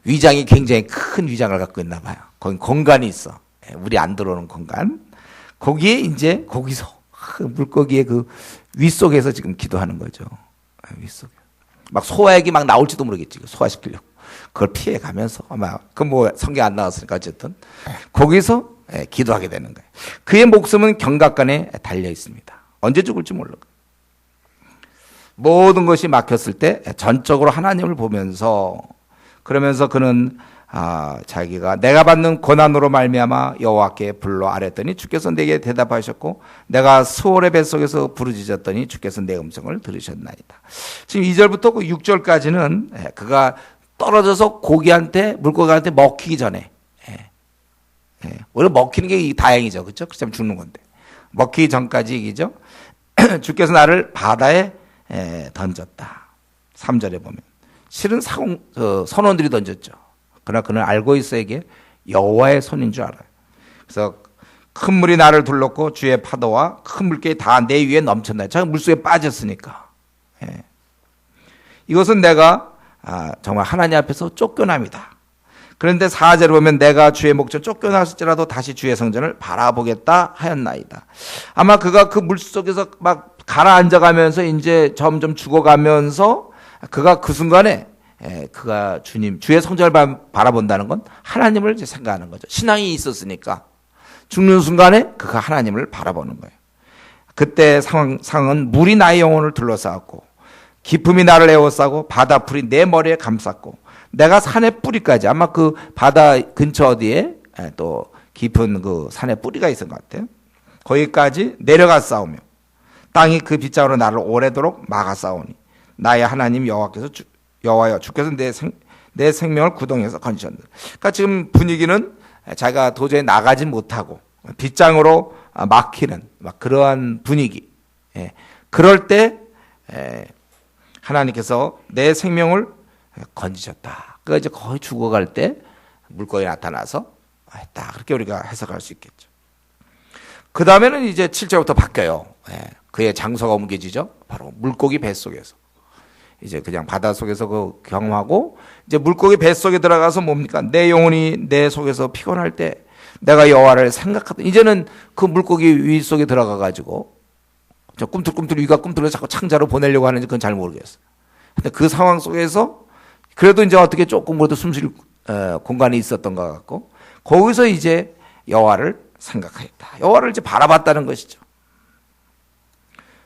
위장이 굉장히 큰 위장을 갖고 있나 봐요. 거기 공간이 있어. 물이 안 들어오는 공간. 거기에 이제 거기서 물고기의 윗속에서 지금 기도하는 거죠. 윗속에. 막 소화액이 막 나올지도 모르겠지. 소화시키려고. 그걸 피해가면서 아마 성경 안 나왔으니까 어쨌든 거기서 기도하게 되는 거예요. 그의 목숨은 경각간에 달려 있습니다. 언제 죽을지 몰라. 모든 것이 막혔을 때 전적으로 하나님을 보면서 그러면서 그는 자기가 내가 받는 고난으로 말미암아 여호와께 불러 아뢰더니 주께서 내게 대답하셨고 내가 스올의 뱃속에서 부르짖었더니 주께서 내 음성을 들으셨나이다. 지금 2절부터 6절까지는 그가 떨어져서 물고기한테 먹히기 전에 오히려 먹히는 게 다행이죠. 그렇죠? 그렇다면 죽는 건데. 먹히기 전까지 이기죠. 주께서 나를 바다에 던졌다. 3절에 보면. 실은 선원들이 던졌죠. 그러나 그는 알고 있어야 이게 여호와의 손인 줄 알아요. 그래서 큰 물이 나를 둘렀고 주의 파도와 큰 물결이 다 내 위에 넘쳤나요. 제가 물속에 빠졌으니까. 이것은 내가 정말 하나님 앞에서 쫓겨남이다. 그런데 4절에 보면 내가 주의 목전 쫓겨났을지라도 다시 주의 성전을 바라보겠다 하였나이다. 아마 그가 그 물속에서 막 가라앉아가면서 이제 점점 죽어가면서 그가 그 순간에 그가 주의 성전을 바라본다는 건 하나님을 이제 생각하는 거죠. 신앙이 있었으니까 죽는 순간에 그가 하나님을 바라보는 거예요. 그때 상황은 물이 나의 영혼을 둘러싸았고 기품이 나를 에워싸고 바다풀이 내 머리에 감쌌고 내가 산의 뿌리까지 아마 그 바다 근처 어디에 또 깊은 그 산의 뿌리가 있은 것 같아요. 거기까지 내려가 싸우며 땅이 그 빗장으로 나를 오래도록 막아 싸우니 나의 하나님 여호와여 주께서 내 생명을 구덩이에서 건지셨느니라. 그러니까 지금 분위기는 자기가 도저히 나가지 못하고 빗장으로 막히는 막 그러한 분위기. 그럴 때 하나님께서 내 생명을 건지셨다. 그러니까 이제 거의 죽어갈 때 물고기 나타나서 했다. 그렇게 우리가 해석할 수 있겠죠. 그 다음에는 이제 7절부터 바뀌어요. 그의 장소가 옮겨지죠. 바로 물고기 뱃속에서. 이제 그냥 바다 속에서 그 경험하고 이제 물고기 뱃속에 들어가서 뭡니까? 내 영혼이 내 속에서 피곤할 때 내가 여호와를 생각하던 이제는 그 물고기 위 속에 들어가 가지고 꿈틀꿈틀 위가 꿈틀을 자꾸 창자로 보내려고 하는지 그건 잘 모르겠어요. 근데 그 상황 속에서 그래도 이제 어떻게 조금 그래도 숨쉴 공간이 있었던 것 같고 거기서 이제 여호와를 생각하였다. 여호와를 이제 바라봤다는 것이죠.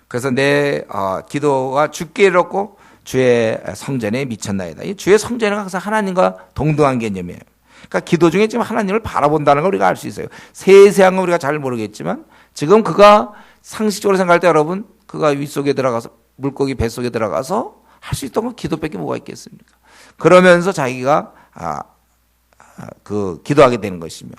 그래서 내 기도가 주께 이뤘고 주의 성전에 미쳤나이다. 이 주의 성전은 항상 하나님과 동등한 개념이에요. 그러니까 기도 중에 지금 하나님을 바라본다는 걸 우리가 알 수 있어요. 세세한 건 우리가 잘 모르겠지만 지금 그가 상식적으로 생각할 때 여러분 그가 윗속에 들어가서 물고기 뱃속에 들어가서 할 수 있던 건 기도밖에 뭐가 있겠습니까? 그러면서 자기가 기도하게 되는 것이며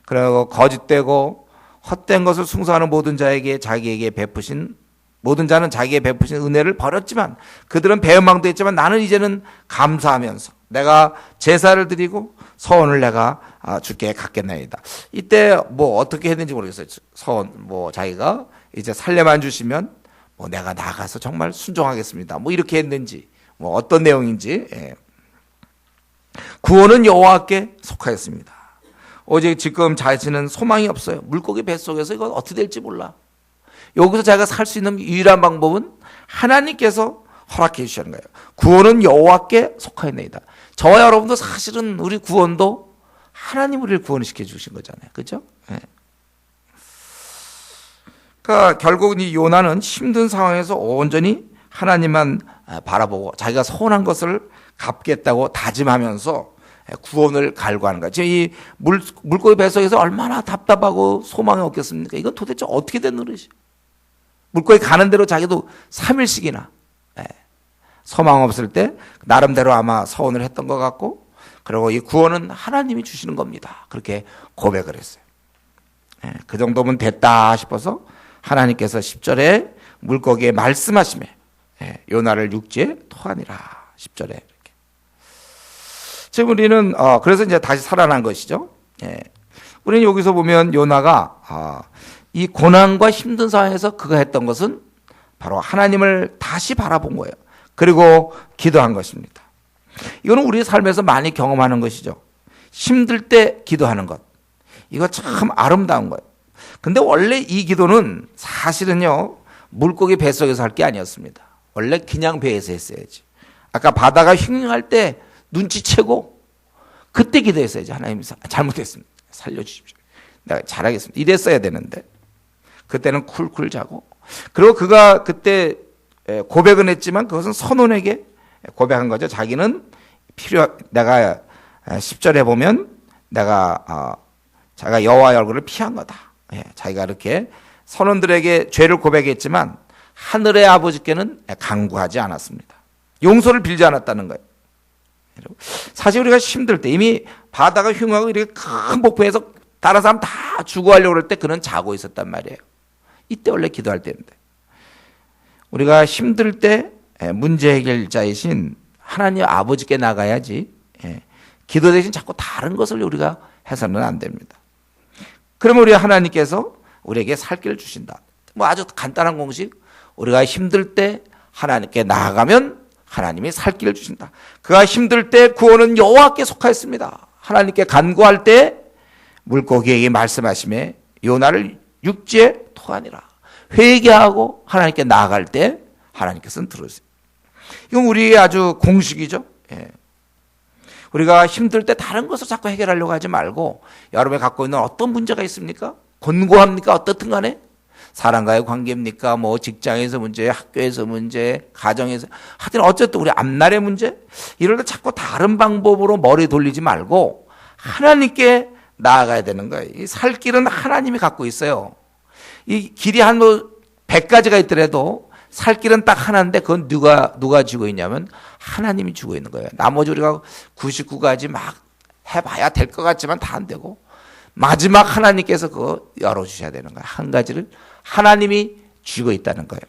그리고 거짓되고 헛된 것을 숭상하는 모든 자에게 자기에게 베푸신 모든 자는 자기의 베푸신 은혜를 버렸지만 그들은 배은망도 했지만 나는 이제는 감사하면서 내가 제사를 드리고 서원을 내가 주께 갖겠나이다. 이때 뭐 어떻게 했는지 모르겠어요. 서원 자기가 이제 살려만 주시면 내가 나가서 정말 순종하겠습니다. 이렇게 했는지 어떤 내용인지 구원은 여호와께 속하였습니다. 오직 지금 자신은 소망이 없어요. 물고기 뱃속에서 이거 어떻게 될지 몰라. 여기서 자기가 살 수 있는 유일한 방법은 하나님께서 허락해 주시는 거예요. 구원은 여호와께 속하였나이다. 저와 여러분도 사실은 우리 구원도 하나님 우리를 구원시켜 주신 거잖아요. 그렇죠? 그러니까 결국은 이 요나는 힘든 상황에서 온전히 하나님만 바라보고 자기가 서운한 것을 갚겠다고 다짐하면서 구원을 갈구하는 거예요. 이 물고기 뱃속에서 얼마나 답답하고 소망이 없겠습니까? 이건 도대체 어떻게 된 노릇이에요? 물고기 가는 대로 자기도 3일씩이나 소망 없을 때 나름대로 아마 서원을 했던 것 같고 그리고 이 구원은 하나님이 주시는 겁니다. 그렇게 고백을 했어요. 그 정도면 됐다 싶어서 하나님께서 10절에 물고기에 말씀하시며 요나를 육지에 토하니라. 10절에 이렇게. 지금 우리는 그래서 이제 다시 살아난 것이죠. 우리는 여기서 보면 요나가 이 고난과 힘든 상황에서 그가 했던 것은 바로 하나님을 다시 바라본 거예요. 그리고 기도한 것입니다. 이거는 우리의 삶에서 많이 경험하는 것이죠. 힘들 때 기도하는 것. 이거 참 아름다운 거예요. 근데 원래 이 기도는 사실은요, 물고기 뱃속에서 할 게 아니었습니다. 원래 그냥 배에서 했어야지. 아까 바다가 흉흉할 때 눈치채고 그때 기도했어야지. 하나님 잘못했습니다. 살려주십시오. 내가 잘하겠습니다. 이랬어야 되는데 그때는 쿨쿨 자고 그리고 그가 그때 고백은 했지만 그것은 선원에게 고백한 거죠. 자기는 내가 10절에 보면 자기가 여호와의 얼굴을 피한 거다. 자기가 이렇게 선원들에게 죄를 고백했지만 하늘의 아버지께는 간구하지 않았습니다. 용서를 빌지 않았다는 거예요. 사실 우리가 힘들 때 이미 바다가 흉하고 이렇게 큰 폭풍에서 다른 사람 다 주고하려고 그럴 때 그는 자고 있었단 말이에요. 이때 원래 기도할 때인데. 우리가 힘들 때 문제 해결자이신 하나님 아버지께 나가야지 기도 대신 자꾸 다른 것을 우리가 해서는 안 됩니다. 그러면 우리 하나님께서 우리에게 살 길을 주신다. 뭐 아주 간단한 공식, 우리가 힘들 때 하나님께 나아가면 하나님이 살 길을 주신다. 그가 힘들 때 구원은 여호와께 속하였습니다. 하나님께 간구할 때 물고기에게 말씀하시매 요나를 육지에 토하니라. 회개하고 하나님께 나아갈 때 하나님께서는 들으세요. 이건 우리의 아주 공식이죠. 우리가 힘들 때 다른 것을 자꾸 해결하려고 하지 말고 여러분이 갖고 있는 어떤 문제가 있습니까? 권고합니까? 어떻든 간에 사람과의 관계입니까? 뭐 직장에서 문제, 학교에서 문제, 가정에서 하여튼 어쨌든 우리 앞날의 문제 이럴 때 자꾸 다른 방법으로 머리 돌리지 말고 하나님께 나아가야 되는 거예요. 이 살 길은 하나님이 갖고 있어요. 이 길이 한 100가지가 있더라도 살 길은 딱 하나인데 그건 누가 쥐고 있냐면 하나님이 쥐고 있는 거예요. 나머지 우리가 99가지 막 해봐야 될 것 같지만 다 안 되고 마지막 하나님께서 그거 열어주셔야 되는 거예요. 한 가지를 하나님이 쥐고 있다는 거예요.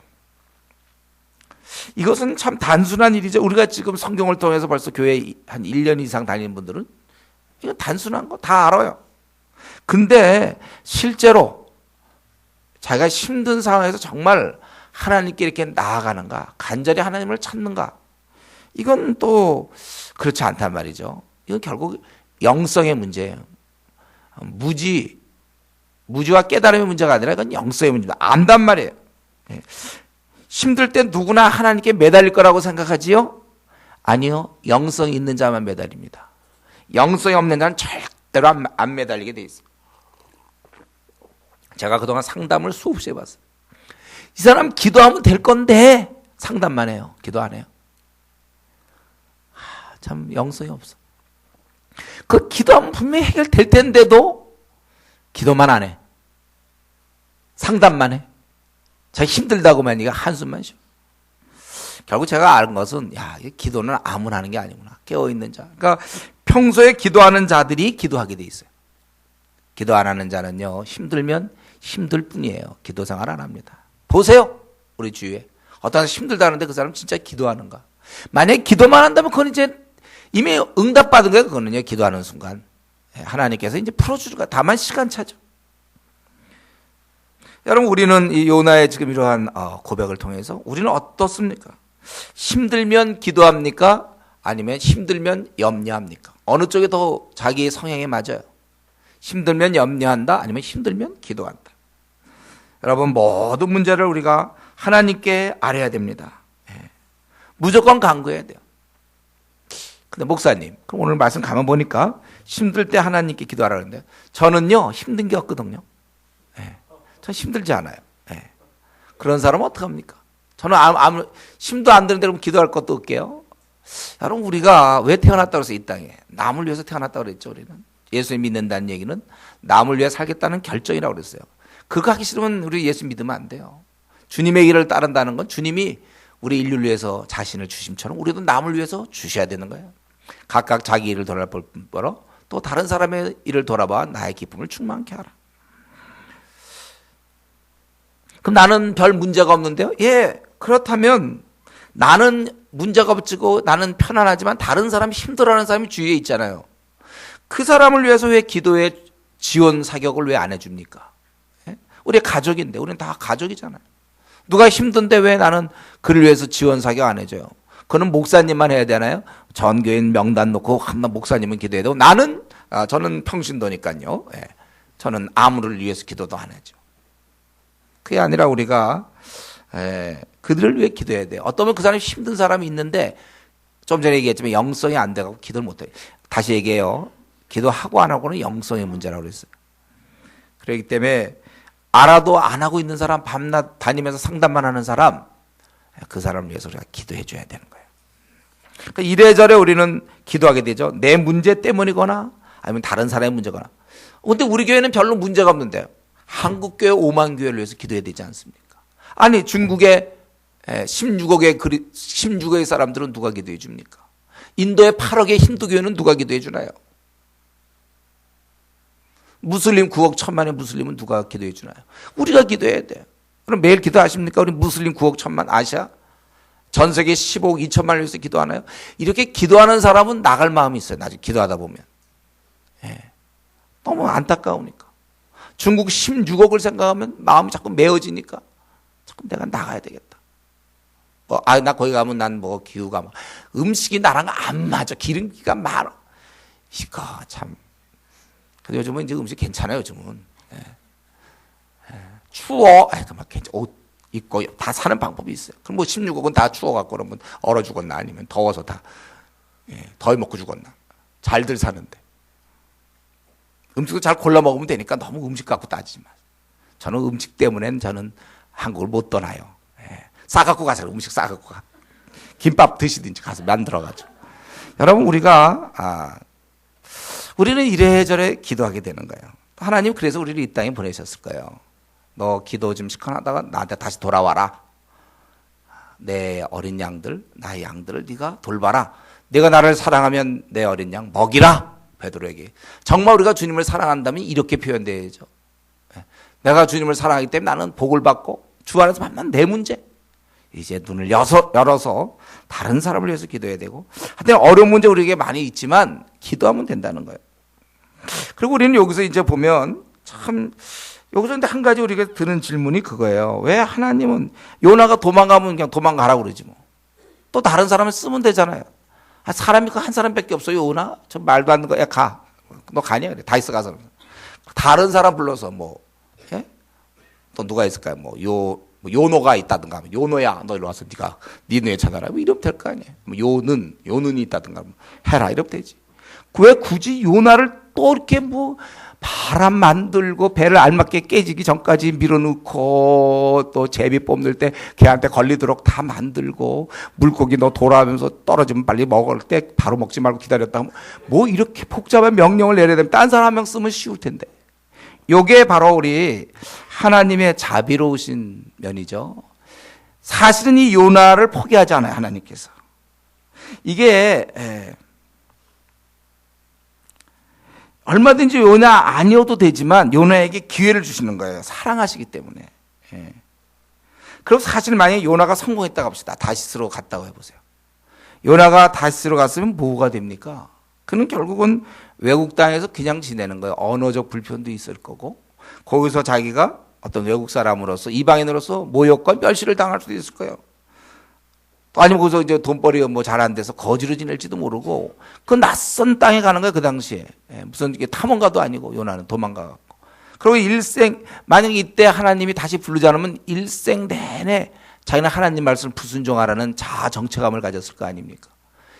이것은 참 단순한 일이죠. 우리가 지금 성경을 통해서 벌써 교회 한 1년 이상 다니는 분들은 이거 단순한 거 다 알아요. 근데 실제로 자기가 힘든 상황에서 정말 하나님께 이렇게 나아가는가, 간절히 하나님을 찾는가, 이건 또 그렇지 않단 말이죠. 이건 결국 영성의 문제예요. 무지와 깨달음의 문제가 아니라 이건 영성의 문제입니다. 안단 말이에요. 힘들 때 누구나 하나님께 매달릴 거라고 생각하지요? 아니요. 영성이 있는 자만 매달립니다. 영성이 없는 자는 절대로 안 매달리게 돼 있어요. 제가 그동안 상담을 수없이 해봤어요. 이 사람 기도하면 될 건데 상담만 해요. 기도 안 해요. 참 영성이 없어. 그 기도하면 분명히 해결될 텐데도 기도만 안 해. 상담만 해. 자기 힘들다고만 이거 한숨만 쉬어. 결국 제가 아는 것은 기도는 아무나 하는 게 아니구나. 깨어있는 자. 그러니까 평소에 기도하는 자들이 기도하게 돼 있어요. 기도 안 하는 자는요, 힘들면 힘들 뿐이에요. 기도 생활 안 합니다. 보세요. 우리 주위에. 어떤 사람 힘들다는데 그 사람 진짜 기도하는가. 만약에 기도만 한다면 그건 이제 이미 응답받은 거예요. 그거는요. 기도하는 순간. 하나님께서 이제 풀어주는 거야. 다만 시간차죠. 여러분, 우리는 이 요나의 지금 이러한 고백을 통해서 우리는 어떻습니까? 힘들면 기도합니까? 아니면 힘들면 염려합니까? 어느 쪽이 더 자기의 성향에 맞아요? 힘들면 염려한다? 아니면 힘들면 기도한다? 여러분, 모든 문제를 우리가 하나님께 아뢰야 됩니다. 무조건 간구해야 돼요. 근데 목사님, 그럼 오늘 말씀 가만 보니까 힘들 때 하나님께 기도하라 그러는데 저는요, 힘든 게 없거든요. 전 힘들지 않아요. 그런 사람은 어떡합니까? 저는 아무 힘도 안 드는데 그럼 기도할 것도 없게요. 여러분, 우리가 왜 태어났다고 해서 이 땅에 남을 위해서 태어났다고 그랬죠. 우리는 예수 믿는다는 얘기는 남을 위해 살겠다는 결정이라고 그랬어요. 그거 하기 싫으면 우리 예수 믿으면 안 돼요. 주님의 길을 따른다는 건 주님이 우리 인류를 위해서 자신을 주심처럼 우리도 남을 위해서 주셔야 되는 거예요. 각각 자기 일을 돌아볼 뿐더러 또 다른 사람의 일을 돌아봐 나의 기쁨을 충만케 하라. 그럼 나는 별 문제가 없는데요? 예, 그렇다면 나는 문제가 없고 나는 편안하지만 다른 사람이 힘들어하는 사람이 주위에 있잖아요. 그 사람을 위해서 왜 기도의 지원 사격을 왜 안 해줍니까? 우리 가족인데, 우리는 다 가족이잖아요. 누가 힘든데 왜 나는 그를 위해서 지원 사격 안 해줘요? 그는 목사님만 해야 되나요? 전 교인 명단 놓고 한번 목사님은 기도해야 되고 저는 평신도니까요. 저는 아무를 위해서 기도도 안 하죠. 그게 아니라 우리가 그들을 위해 기도해야 돼요. 어떠면 그 사람이 힘든 사람이 있는데 좀 전에 얘기했지만 영성이 안 돼가고 기도를 못해요. 다시 얘기해요. 기도하고 안 하고는 영성의 문제라고 그랬어요. 그렇기 때문에 알아도 안 하고 있는 사람, 밤낮 다니면서 상담만 하는 사람, 그 사람을 위해서 우리가 기도해 줘야 되는 거예요. 그러니까 이래저래 우리는 기도하게 되죠. 내 문제 때문이거나 아니면 다른 사람의 문제거나. 그런데 우리 교회는 별로 문제가 없는데요. 한국교회 5만 교회를 위해서 기도해야 되지 않습니까? 아니, 중국의 16억의 사람들은 누가 기도해 줍니까? 인도의 8억의 힌두교회는 누가 기도해 주나요? 무슬림 9억 1천만의 무슬림은 누가 기도해 주나요? 우리가 기도해야 돼요. 그럼 매일 기도하십니까? 우리 무슬림 9억 1천만 아시아? 전 세계 15억 2천만을 위해서 기도하나요? 이렇게 기도하는 사람은 나갈 마음이 있어요. 나중에 기도하다 보면. 예. 너무 안타까우니까. 중국 16억을 생각하면 마음이 자꾸 메어지니까 자꾸 내가 나가야 되겠다. 나 거기 가면 난 뭐 기후가 뭐 음식이 나랑 안 맞아. 기름기가 많아. 이거 참. 근데 요즘은 이제 음식 괜찮아요. 요즘은. 예. 예. 추워. 막 옷 입고 다 사는 방법이 있어요. 그럼 뭐 16억은 다 추워갖고 그러면 얼어 죽었나 아니면 더워서 다 더위 먹고 죽었나. 잘들 사는데. 음식도 잘 골라 먹으면 되니까 너무 음식 갖고 따지지 마. 저는 음식 때문엔 저는 한국을 못 떠나요. 예. 싸갖고 가세요. 음식 싸갖고 가. 김밥 드시든지 가서 만들어가지고. 여러분 우리는 이래저래 기도하게 되는 거예요. 하나님 그래서 우리를 이 땅에 보내셨을 거예요. 너 기도 좀 시커하다가 나한테 다시 돌아와라. 내 어린 양들, 나의 양들을 네가 돌봐라. 네가 나를 사랑하면 내 어린 양 먹이라. 베드로에게. 정말 우리가 주님을 사랑한다면 이렇게 표현돼야죠. 내가 주님을 사랑하기 때문에 나는 복을 받고 주 안에서 만난 내 문제. 이제 눈을 열어서 다른 사람을 위해서 기도해야 되고. 하여튼 어려운 문제 우리에게 많이 있지만 기도하면 된다는 거예요. 그리고 우리는 여기서 이제 보면 참 여기서 근데 한 가지 우리가 드는 질문이 그거예요. 왜 하나님은 요나가 도망가면 그냥 도망가라고 그러지 뭐. 또 다른 사람을 쓰면 되잖아요. 사람이 한 사람밖에 없어요. 요나? 저 말도 안 되는 거. 야 가. 너 가냐? 그래. 다 있어 가서. 다른 사람 불러서 뭐. 예? 또 누가 있을까요? 뭐 요노가 있다든가. 요노야 너 일로 와서 네가 네 눈에 찾아라. 뭐 이러면 될 거 아니에요. 뭐 요는이 있다든가. 뭐 해라. 이러면 되지. 왜 굳이 요나를 또 이렇게 뭐 바람 만들고 배를 알맞게 깨지기 전까지 밀어넣고 또 제비 뽑는 때 걔한테 걸리도록 다 만들고 물고기 너 돌아오면서 떨어지면 빨리 먹을 때 바로 먹지 말고 기다렸다 하면 뭐 이렇게 복잡한 명령을 내려야 되면 딴 사람 한 명 쓰면 쉬울 텐데. 요게 바로 우리 하나님의 자비로우신 면이죠. 사실은 이 요나를 포기하지 않아요. 하나님께서. 이게 얼마든지 요나 아니어도 되지만 요나에게 기회를 주시는 거예요. 사랑하시기 때문에. 예. 그럼 사실 만약에 요나가 성공했다고 합시다. 다시스로 갔다고 해보세요. 요나가 다시스로 갔으면 뭐가 됩니까? 그는 결국은 외국 땅에서 그냥 지내는 거예요. 언어적 불편도 있을 거고 거기서 자기가 어떤 외국 사람으로서 이방인으로서 모욕과 멸시를 당할 수도 있을 거예요. 아니면 거기서 이제 돈벌이가 뭐 잘 안 돼서 거지로 지낼지도 모르고 그 낯선 땅에 가는 거예요. 그 당시에. 무슨 이게 탐험가도 아니고 요나는 도망가갖고. 그리고 만약에 이때 하나님이 다시 부르지 않으면 일생 내내 자기는 하나님 말씀을 불순종하라는 자아 정체감을 가졌을 거 아닙니까?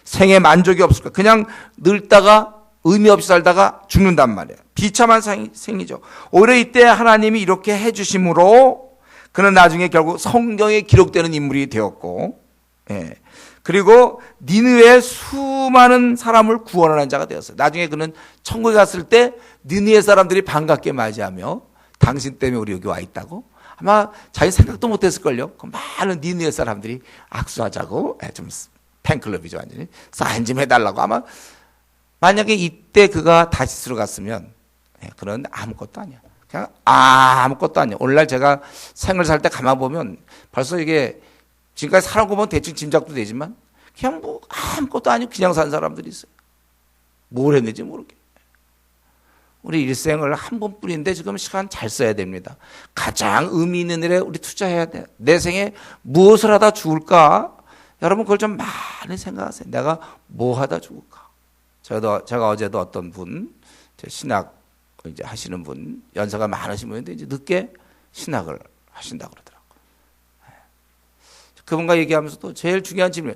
생에 만족이 없을 거예요. 그냥 늙다가 의미 없이 살다가 죽는단 말이에요. 비참한 생이죠. 오히려 이때 하나님이 이렇게 해주심으로 그는 나중에 결국 성경에 기록되는 인물이 되었고 예. 그리고 니느웨의 수많은 사람을 구원하는 자가 되었어요. 나중에 그는 천국에 갔을 때 니느웨 사람들이 반갑게 맞이하며 당신 때문에 우리 여기 와 있다고 아마 자기 생각도 못했을걸요. 그 많은 니느웨 사람들이 악수하자고 좀 팬클럽이죠. 완전히 사인 좀 해달라고 아마 만약에 이때 그가 다시스로 갔으면 그런 아무것도 아니야. 그냥 아무것도 아니야. 오늘날 제가 생을 살 때 가만 보면 벌써 이게 지금까지 살아온 거 보면 대충 짐작도 되지만 그냥 뭐 아무것도 아니고 그냥 산 사람들이 있어요. 뭘 했는지 모르게. 우리 일생을 한 번뿐인데 지금 시간 잘 써야 됩니다. 가장 의미 있는 일에 우리 투자해야 돼. 내 생에 무엇을 하다 죽을까? 여러분 그걸 좀 많이 생각하세요. 내가 뭐 하다 죽을까? 제가 어제도 어떤 분, 신학 이제 하시는 분, 연세가 많으신 분인데 이제 늦게 신학을 하신다고 그러더라고요. 그분과 얘기하면서도 제일 중요한 질문,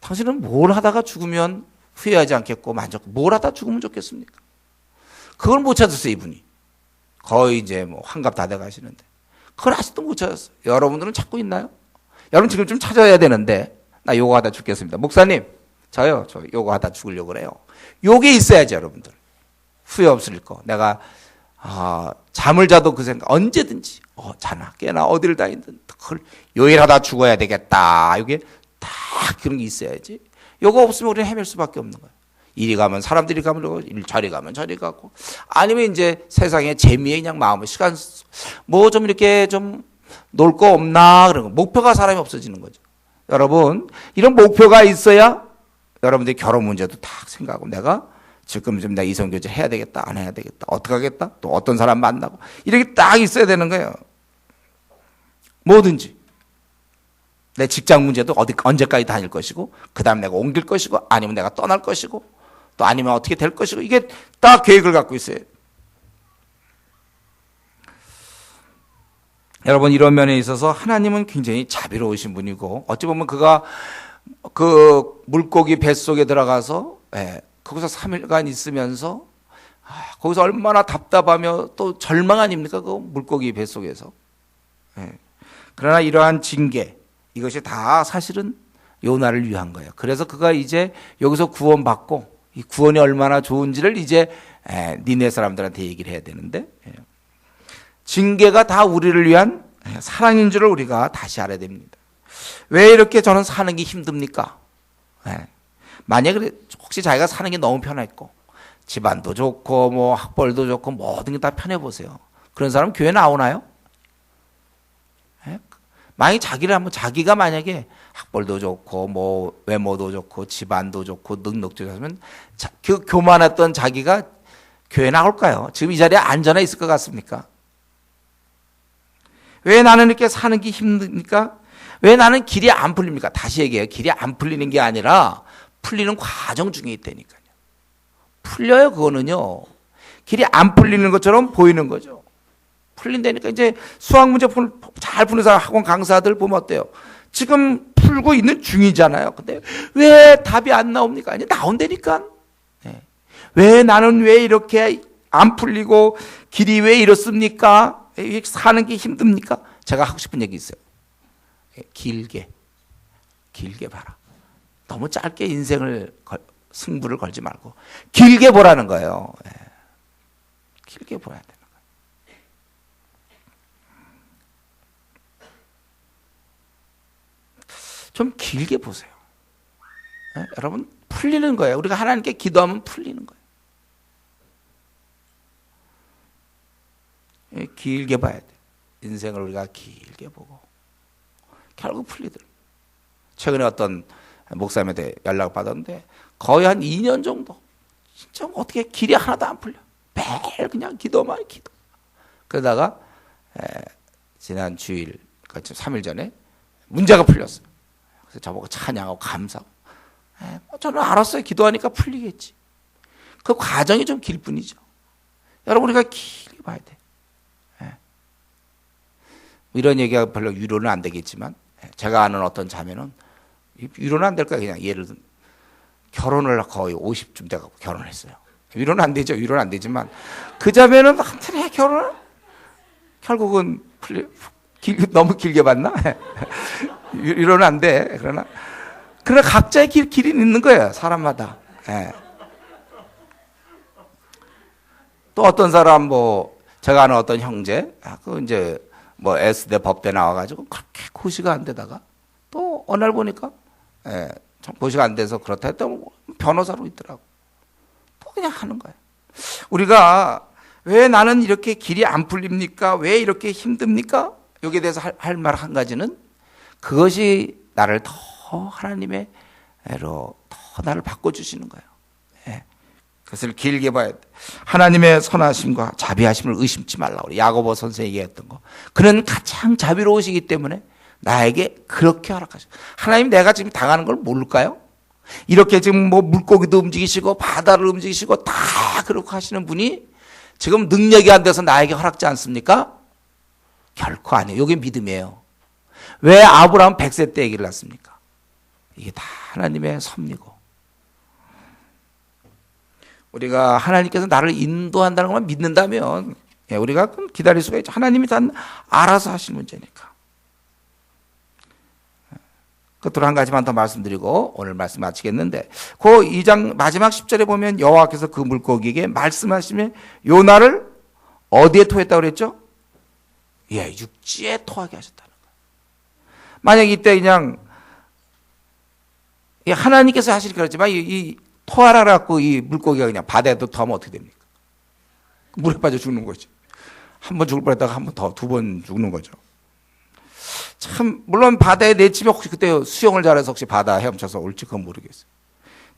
당신은 뭘 하다가 죽으면 후회하지 않겠고 뭘 하다 죽으면 좋겠습니까? 그걸 못 찾았어요, 이분이. 거의 이제 뭐 환갑 다 돼 가시는데. 그걸 아직도 못 찾았어요. 여러분들은 찾고 있나요? 여러분 지금 좀 찾아야 되는데, 나 요거 하다 죽겠습니다. 목사님, 저 요거 하다 죽으려고 그래요. 요게 있어야지, 여러분들. 후회 없을 거. 내가, 잠을 자도 그 생각, 언제든지, 자나, 깨나, 어디를 다니든, 그걸 요일하다 죽어야 되겠다. 이게 딱 그런 게 있어야지. 요거 없으면 우리는 헤맬 수밖에 없는 거예요. 이리 가면 사람들이 가면 저리 가면 저리 가고, 아니면 이제 세상의 재미에 그냥 마음을 시간 뭐 좀 이렇게 좀 놀 거 없나 그런 거. 목표가 사람이 없어지는 거죠. 여러분, 이런 목표가 있어야 여러분들이 결혼 문제도 딱 생각하고, 내가 지금 좀 내가 이성교제 해야 되겠다, 안 해야 되겠다, 어떻게 하겠다, 또 어떤 사람 만나고, 이렇게 딱 있어야 되는 거예요. 뭐든지. 내 직장 문제도 언제까지 다닐 것이고, 그 다음 내가 옮길 것이고, 아니면 내가 떠날 것이고, 또 아니면 어떻게 될 것이고, 이게 딱 계획을 갖고 있어요. 여러분, 이런 면에 있어서 하나님은 굉장히 자비로우신 분이고, 어찌 보면 그가 그 물고기 뱃속에 들어가서, 거기서 3일간 있으면서, 거기서 얼마나 답답하며 또 절망 아닙니까? 그 물고기 뱃속에서. 그러나 이러한 징계, 이것이 다 사실은 요나를 위한 거예요. 그래서 그가 이제 여기서 구원받고, 이 구원이 얼마나 좋은지를 이제 니네 사람들한테 얘기를 해야 되는데, 징계가 다 우리를 위한 사랑인 줄을 우리가 다시 알아야 됩니다. 왜 이렇게 저는 사는 게 힘듭니까? 만약에 혹시 자기가 사는 게 너무 편했고, 집안도 좋고, 뭐 학벌도 좋고, 모든 게 다 편해 보세요. 그런 사람 교회 나오나요? 만약에 자기가 만약에 학벌도 좋고, 뭐 외모도 좋고, 집안도 좋고, 능력도 좋으면 그 교만했던 자기가 교회 나올까요? 지금 이 자리에 앉아나 있을 것 같습니까? 왜 나는 이렇게 사는 게 힘듭니까? 왜 나는 길이 안 풀립니까? 다시 얘기해요. 길이 안 풀리는 게 아니라 풀리는 과정 중에 있다니까요. 풀려요, 그거는요. 길이 안 풀리는 것처럼 보이는 거죠. 풀린다니까. 이제 수학 문제 잘 푸는 사람, 학원 강사들 보면 어때요? 지금 풀고 있는 중이잖아요. 근데 왜 답이 안 나옵니까? 아니, 나온다니까. 왜 나는 왜 이렇게 안 풀리고 길이 왜 이렇습니까? 사는 게 힘듭니까? 제가 하고 싶은 얘기 있어요. 길게 봐라. 너무 짧게 승부를 걸지 말고 길게 보라는 거예요. 길게 보아야 되는 거예요. 좀 길게 보세요. 여러분, 풀리는 거예요. 우리가 하나님께 기도하면 풀리는 거예요. 길게 봐야 돼. 인생을 우리가 길게 보고 결국 풀리더라고요. 최근에 어떤 목사님한테 연락을 받았는데 거의 한 2년 정도 진짜 어떻게 길이 하나도 안 풀려. 매일 그냥 기도만 기도. 그러다가 지난 주일, 그러니까 3일 전에 문제가 풀렸어요. 그래서 저보고 찬양하고 감사하고, 저는 알았어요. 기도하니까 풀리겠지. 그 과정이 좀 길 뿐이죠. 여러분, 우리가 길게 봐야 돼. 이런 얘기가 별로 위로는 안 되겠지만, 제가 아는 어떤 자매는 위로는 안 될 거야. 그냥 예를 들면 결혼을 거의 50쯤 돼가고 결혼했어요. 위로는 안 되죠. 위로는 안 되지만 그 자매는 한참 해 결혼을 결국은 너무 길게 봤나? 위로는 안 돼. 그러나 각자의 길이 있는 거예요. 사람마다. 또 어떤 사람 제가 아는 어떤 형제, 그 이제 S대 법대 나와가지고 그렇게 고시가 안 되다가 또 어느 날 보니까 참 고시가 안 돼서 그렇다 했더니 변호사로 있더라고. 또 그냥 하는 거예요. 우리가 왜 나는 이렇게 길이 안 풀립니까? 왜 이렇게 힘듭니까? 여기에 대해서 할 말 한 가지는 그것이 나를 더 하나님의 애로 더 나를 바꿔주시는 거예요. 그것을 길게 봐야 돼. 하나님의 선하심과 자비하심을 의심치 말라고. 야고보 선생이 얘기했던 거. 그는 가장 자비로우시기 때문에 나에게 그렇게 허락하셔. 하나님, 내가 지금 당하는 걸 모를까요? 이렇게 지금 물고기도 움직이시고 바다를 움직이시고 다 그렇게 하시는 분이 지금 능력이 안 돼서 나에게 허락지 않습니까? 결코 아니에요. 이게 믿음이에요. 왜 아브라함 100세 때 아기를 낳습니까? 이게 다 하나님의 섭리고. 우리가 하나님께서 나를 인도한다는 것만 믿는다면 우리가 기다릴 수가 있죠. 하나님이 다 알아서 하실 문제니까. 끝으로 한 가지만 더 말씀드리고 오늘 말씀 마치겠는데, 그 2장 마지막 10절에 보면 여호와께서 그 물고기에게 말씀하시며 요나를 어디에 토했다고 그랬죠? 육지에 토하게 하셨다는 거예요. 만약 이때 그냥 하나님께서 하시니까 그렇지만 이 토하라 갖고 이 물고기가 그냥 바다에도 토하면 어떻게 됩니까? 물에 빠져 죽는 거지. 한 번 죽을 뻔했다가 한 번 더, 두 번 죽는 거죠. 참 물론 바다에 내치면 혹시 그때 수영을 잘해서 혹시 바다 헤엄쳐서 올지 그건 모르겠어요.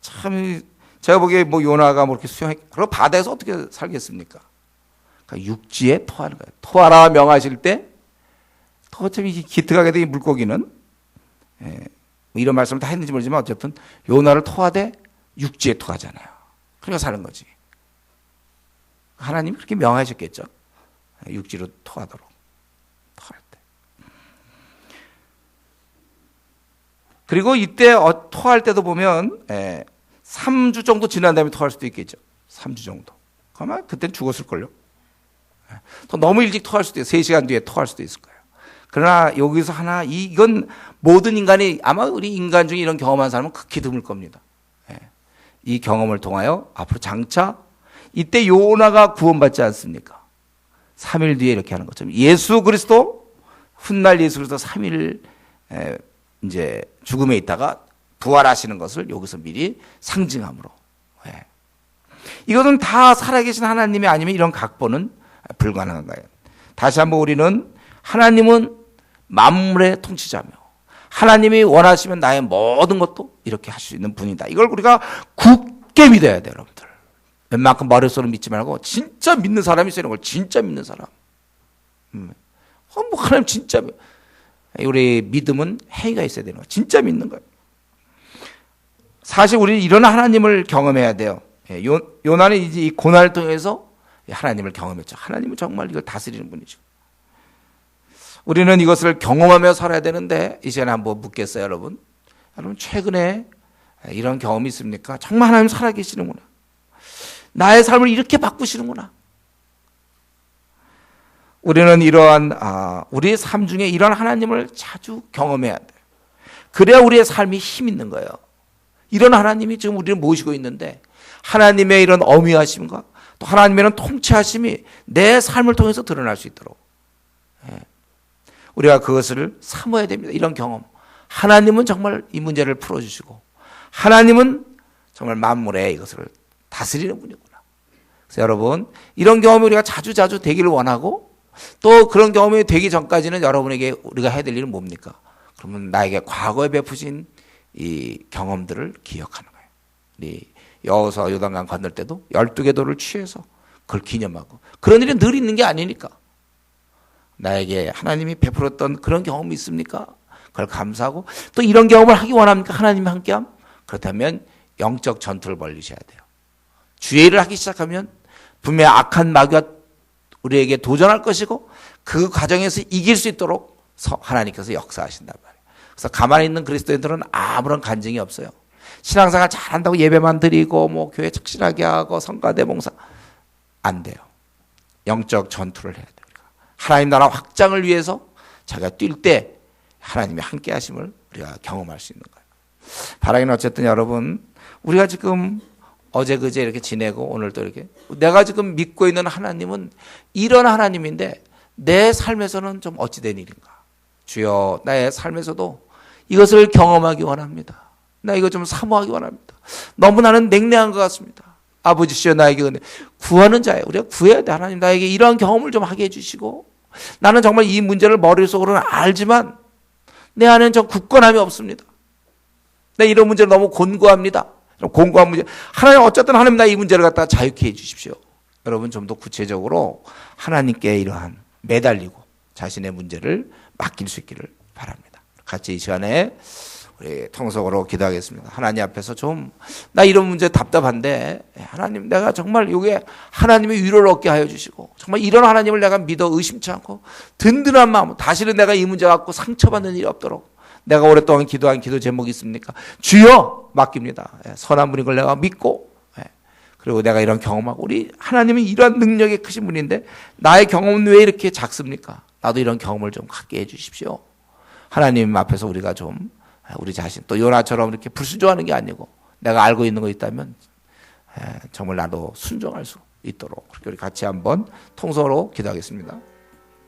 참 제가 보기에 뭐 요나가 뭐 이렇게 그럼 바다에서 어떻게 살겠습니까? 그러니까 육지에 토하는 거예요. 토하라 명하실 때 어차피 기특하게도 이 물고기는 이런 말씀을 다 했는지 모르지만 어쨌든 요나를 토하되 육지에 토하잖아요. 그러니까 사는 거지. 하나님이 그렇게 명하셨겠죠. 육지로 토하도록. 토할 때. 그리고 이때 토할 때도 보면 3주 정도 지난 다음에 토할 수도 있겠죠. 3주 정도. 그러면 그때는 죽었을걸요. 또 너무 일찍 토할 수도 있어요. 3시간 뒤에 토할 수도 있을 거예요. 그러나 여기서 하나 이건 모든 인간이 아마 우리 인간 중에 이런 경험한 사람은 극히 드물 겁니다. 이 경험을 통하여 앞으로 장차 이때 요나가 구원받지 않습니까? 3일 뒤에 이렇게 하는 것처럼 예수 그리스도 훗날 예수 그리스도 3일 이제 죽음에 있다가 부활하시는 것을 여기서 미리 상징함으로. 이것은 다 살아계신 하나님이 아니면 이런 각본은 불가능한 거예요. 다시 한번 우리는 하나님은 만물의 통치자며 하나님이 원하시면 나의 모든 것도 이렇게 할 수 있는 분이다. 이걸 우리가 굳게 믿어야 돼요, 여러분들. 웬만큼 머릿속으로 믿지 말고 진짜 믿는 사람이 있어야 되는 걸 진짜 믿는 사람. 뭐 하나님 진짜 우리 믿음은 행위가 있어야 되는 거예요. 진짜 믿는 거예요. 사실 우리는 이런 하나님을 경험해야 돼요. 요나는 이제 이 고난을 통해서 하나님을 경험했죠. 하나님은 정말 이걸 다스리는 분이죠. 우리는 이것을 경험하며 살아야 되는데 이 시간에 한번 묻겠어요, 여러분. 여러분 최근에 이런 경험이 있습니까? 정말 하나님 살아계시는구나. 나의 삶을 이렇게 바꾸시는구나. 우리는 이러한 우리의 삶 중에 이런 하나님을 자주 경험해야 돼요. 그래야 우리의 삶이 힘 있는 거예요. 이런 하나님이 지금 우리를 모시고 있는데 하나님의 이런 어미하심과 또 하나님의 이런 통치하심이 내 삶을 통해서 드러날 수 있도록 우리가 그것을 사모해야 됩니다. 이런 경험. 하나님은 정말 이 문제를 풀어주시고 하나님은 정말 만물에 이것을 다스리는 분이구나. 그래서 여러분 이런 경험이 우리가 자주 되기를 원하고 또 그런 경험이 되기 전까지는 여러분에게 우리가 해야 될 일은 뭡니까? 그러면 나에게 과거에 베푸신 이 경험들을 기억하는 거예요. 우리 여호수아 요단강 건널 때도 12개 돌을 취해서 그걸 기념하고 그런 일이 늘 있는 게 아니니까 나에게 하나님이 베풀었던 그런 경험이 있습니까? 그걸 감사하고 또 이런 경험을 하기 원합니까? 하나님이 함께함? 그렇다면 영적 전투를 벌이셔야 돼요. 주의 일을 하기 시작하면 분명히 악한 마귀가 우리에게 도전할 것이고 그 과정에서 이길 수 있도록 하나님께서 역사하신단 말이에요. 그래서 가만히 있는 그리스도인들은 아무런 간증이 없어요. 신앙생활 잘한다고 예배만 드리고 뭐 교회 착실하게 하고 성가대 봉사 안 돼요. 영적 전투를 해야 돼요. 하나님 나라 확장을 위해서 자기가 뛸 때 하나님의 함께 하심을 우리가 경험할 수 있는 거예요. 바라기는 어쨌든 여러분 우리가 지금 어제 그제 이렇게 지내고 오늘 또 이렇게 내가 지금 믿고 있는 하나님은 이런 하나님인데 내 삶에서는 좀 어찌 된 일인가. 주여 나의 삶에서도 이것을 경험하기 원합니다. 나 이거 좀 사모하기 원합니다. 너무 나는 냉랭한 것 같습니다. 아버지시여 나에게 은혜 구하는 자예요. 우리가 구해야 돼. 하나님 나에게 이러한 경험을 좀 하게 해주시고 나는 정말 이 문제를 머릿속으로는 알지만 내 안에는 좀 굳건함이 없습니다. 내 이런 문제를 너무 곤고합니다. 곤고한 문제. 하나님 어쨌든 하나님 나 이 문제를 갖다 자유케 해 주십시오. 여러분 좀 더 구체적으로 하나님께 이러한 매달리고 자신의 문제를 맡길 수 있기를 바랍니다. 같이 이 시간에 우리 통속으로 기도하겠습니다. 하나님 앞에서 좀 나 이런 문제 답답한데 하나님 내가 정말 이게 하나님의 위로를 얻게 하여 주시고 정말 이런 하나님을 내가 믿어 의심치 않고 든든한 마음 다시는 내가 이 문제 갖고 상처받는 일이 없도록 내가 오랫동안 기도한 기도 제목이 있습니까? 주여 맡깁니다. 선한 분인 걸 내가 믿고 그리고 내가 이런 경험하고 우리 하나님은 이러한 능력이 크신 분인데 나의 경험은 왜 이렇게 작습니까? 나도 이런 경험을 좀 갖게 해 주십시오. 하나님 앞에서 우리가 좀 우리 자신 또 요나처럼 이렇게 불순종하는 게 아니고 내가 알고 있는 거 있다면 정말 나도 순종할 수 있도록 그렇게 우리 같이 한번 통성으로 기도하겠습니다.